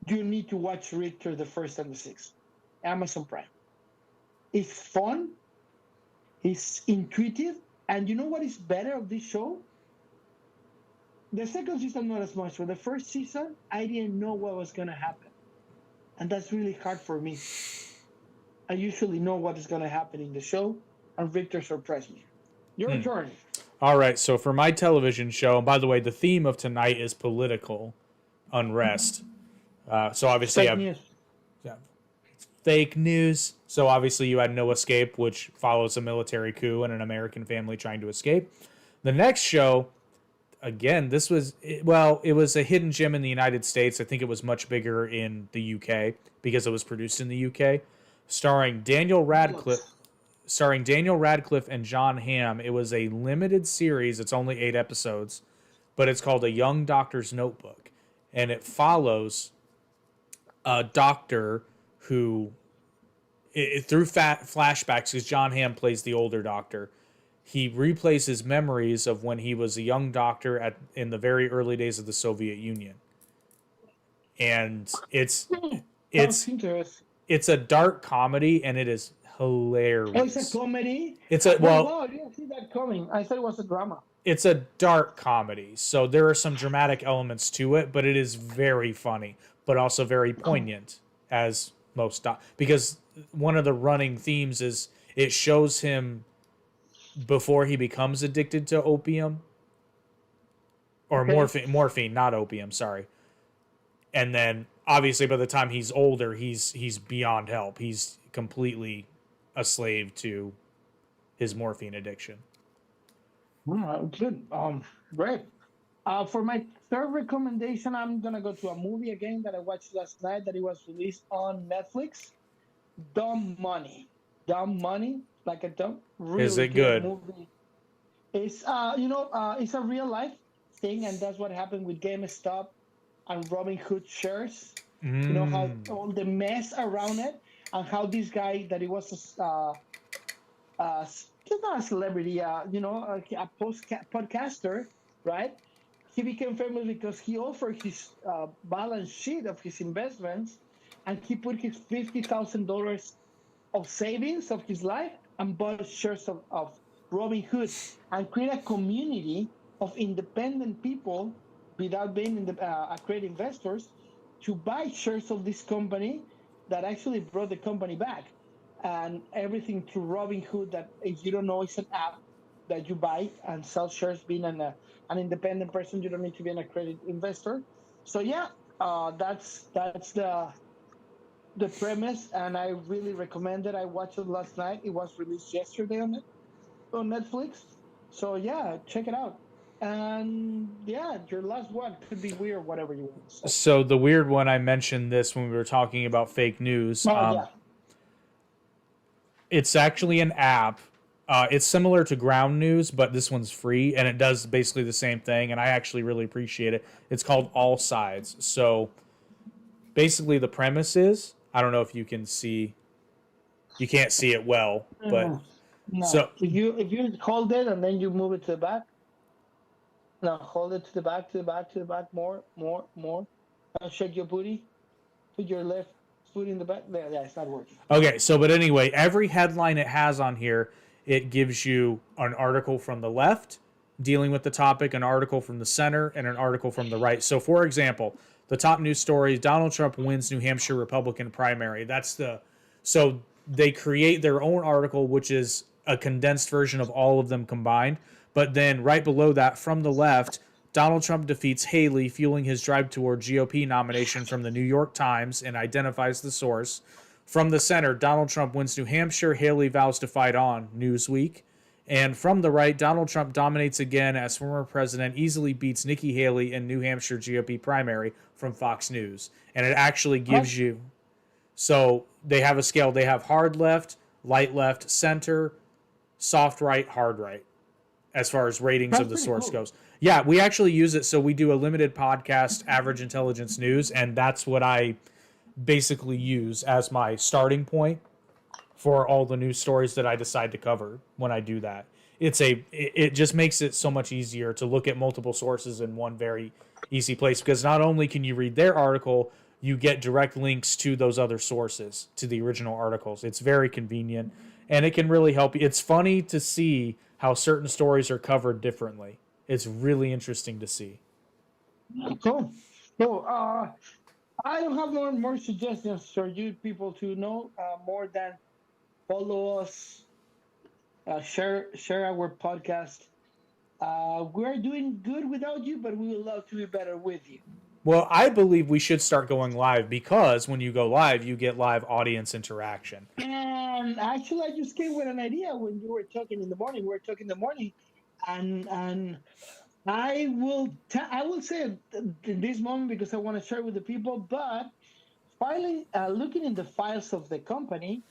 you need to watch Richter, the first and the sixth. Amazon Prime. It's fun. It's intuitive. And you know what is better of this show? The second season, not as much. But the first season, I didn't know what was going to happen. And that's really hard for me. I usually know what is going to happen in the show, and Richter surprised me. Your turn. All right. So for my television show, and by the way, the theme of tonight is political unrest. So obviously, Fake news. yeah, fake news. So obviously, you had No Escape, which follows a military coup and an American family trying to escape. The next show, again, this was, well, it was a hidden gem in the United States. I think it was much bigger in the UK because it was produced in the UK, starring Daniel Radcliffe. Starring Daniel Radcliffe and John Hamm. It was a limited series. It's only 8 episodes, but it's called A Young Doctor's Notebook, and it follows a doctor who, through flashbacks, because John Hamm plays the older doctor, he replays his memories of when he was a young doctor in the very early days of the Soviet Union, and it's Interesting. it's a dark comedy, and it is hilarious. Oh, it's a comedy? It's a Wow, I didn't see that coming. I thought it was a drama. It's a dark comedy, so there are some dramatic elements to it, but it is very funny, but also very poignant, as most because one of the running themes is it shows him before he becomes addicted to opium or Okay. morphine, not opium, sorry. And then obviously by the time he's older, he's beyond help. He's completely a slave to his morphine addiction. Good. Great. For my third recommendation, I'm gonna go to a movie again that I watched last night that it was released on Netflix. Dumb Money. Dumb Money, like a dumb, Is really it good good? movie. It's it's a real life thing, and that's what happened with GameStop and Robin Hood shares. You know how Mm. all the mess around it, and how this guy that he was just not a celebrity, a podcaster, right? He became famous because he offered his balance sheet of his investments, and he put his $50,000 of savings of his life and bought shares of Robin Hood and create a community of independent people without being in accredited investors to buy shares of this company that actually brought the company back. And everything through Robin Hood, that if you don't know, it's an app that you buy and sell shares. Being an independent person, you don't need to be an accredited investor. So yeah, that's the premise, and I really recommend it. I watched it last night. It was released yesterday on Netflix. So yeah, check it out. And yeah, your last one could be weird, whatever you want to say. So the weird one, I mentioned this when we were talking about fake news. Oh yeah. It's actually an app. It's similar to Ground News, but this one's free, and it does basically the same thing. And I actually really appreciate it. It's called All Sides. So basically, the premise is, I don't know if you can see, you can't see it well, but No, so if you hold it and then you move it to the back. No, hold it to the back, to the back, to the back. More, more, more. Now shake your booty. Put your left foot in the back. There, yeah, it's not working. okay. So, but anyway, every headline it has on here, it gives you an article from the left dealing with the topic, an article from the center, and an article from the right. So, for example, the top news story: Donald Trump wins New Hampshire Republican primary. That's the so they create their own article, which is a condensed version of all of them combined. But then right below that, from the left, Donald Trump defeats Haley, fueling his drive toward GOP nomination from the New York Times, and identifies the source. From the center, Donald Trump wins New Hampshire, Haley vows to fight on, Newsweek. And from the right, Donald Trump dominates again as former president, easily beats Nikki Haley in New Hampshire GOP primary, from Fox News. And it actually gives you, so they have a scale. They have hard left, light left, center, soft right, hard right, as far as ratings That's of the pretty source cool. goes. Yeah, we actually use it. So we do a limited podcast, Average Intelligence News, and that's what I basically use as my starting point for all the news stories that I decide to cover when I do that. It just makes it so much easier to look at multiple sources in one very easy place, because not only can you read their article, you get direct links to those other sources, to the original articles. It's very convenient, and it can really help you. It's funny to see how certain stories are covered differently. It's really interesting to see. Cool. So, I don't have more suggestions for you people to know more than follow us, share our podcast. We're doing good without you, but we would love to be better with you. Well, I believe we should start going live, because when you go live, you get live audience interaction. And actually, I just came with an idea when you were talking in the morning. We were talking in the morning, and I will say it in this moment because I want to share with the people. But finally, looking in the files of the company,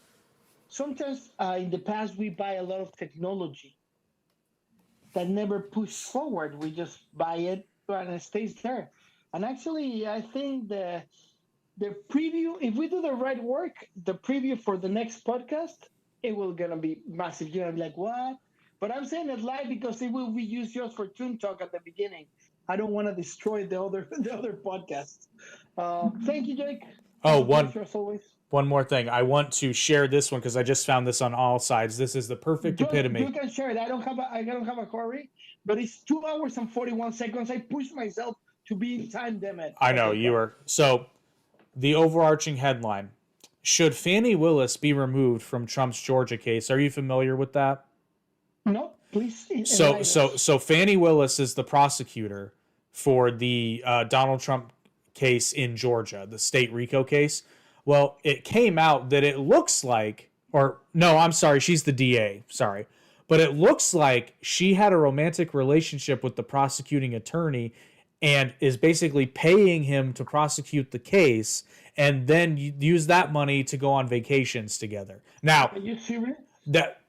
sometimes in the past we buy a lot of technology that never pushed forward. We just buy it and it stays there. And actually, I think the preview, if we do the right work, the preview for the next podcast, it will gonna be massive. You're gonna be like, what? But I'm saying it live because it will be used just for Toon Talk at the beginning. I don't want to destroy the other the other podcasts. Thank you, Jake. It Oh, was a pleasure as always. one more thing. I want to share this one because I just found this on All Sides. This is the perfect You epitome. can share it. I don't have a hurry, but it's 2 hours and 41 seconds. I pushed myself to be in time, damn it. I know Okay, you go. are. So, the overarching headline: should Fannie Willis be removed from Trump's Georgia case? Are you familiar with that? No, please So enlighten so us. so Fannie Willis is the prosecutor for the Donald Trump case in Georgia, the state RICO case. Well, it came out that it looks like, or no, I'm sorry, she's the DA. Sorry. But it looks like she had a romantic relationship with the prosecuting attorney and is basically paying him to prosecute the case and then use that money to go on vacations together. Now, Are you serious? that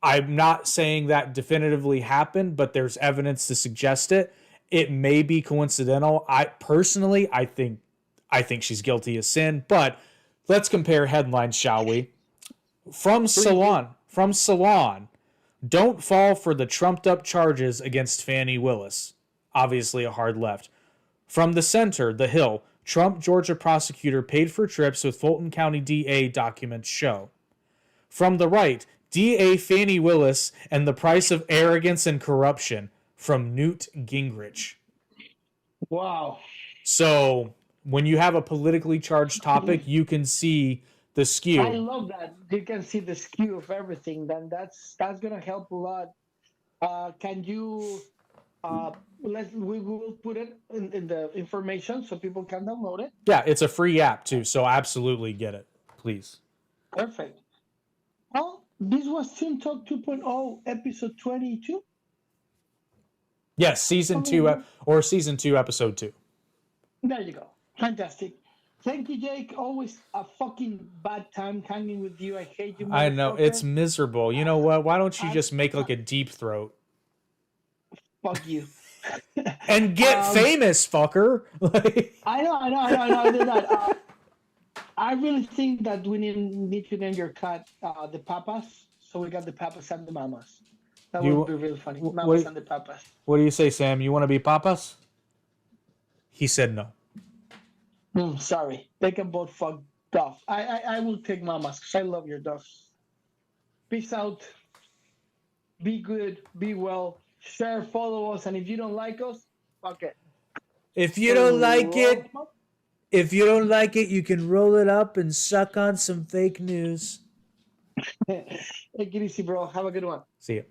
I'm not saying that definitively happened, but there's evidence to suggest it. It may be coincidental. I think she's guilty of sin, but let's compare headlines, shall we? Please do. From Salon, don't fall for the trumped up charges against Fannie Willis. Obviously a hard left. From the Center, The Hill, Trump Georgia prosecutor paid for trips with Fulton County DA documents show. From the right, DA Fannie Willis and the price of arrogance and corruption from Newt Gingrich. Wow. So when you have a politically charged topic, you can see the I skew. love that. You can see the skew of everything. Then that's gonna help a lot. Can you we will put it in the information so people can download it. Yeah, it's a free app too, so absolutely get it, please. Perfect. Well, this was Team Talk 2.0 episode 22. Yes, season 2 episode 2. There you go. Fantastic. Thank you, Jake. Always a fucking bad time hanging with you. I hate you. I know, it's motherfucker. miserable. You know what? Why don't you just make like a deep throat Fuck you. and get famous, fucker? I know. Do that. I really think that we need to name your cat the Papas. So we got the Papas and the Mamas. That would be really funny. Mamas and the Papas. What do you say, Sam? You want to be Papas? He said no. Sorry. They can both fuck off. I will take Mamas because I love your dogs. Peace out. Be good. Be well. Share, follow us, and if you don't like us, fuck it. If you don't like it, you can roll it up and suck on some fake news. Take it easy, bro. Have a good one. See ya.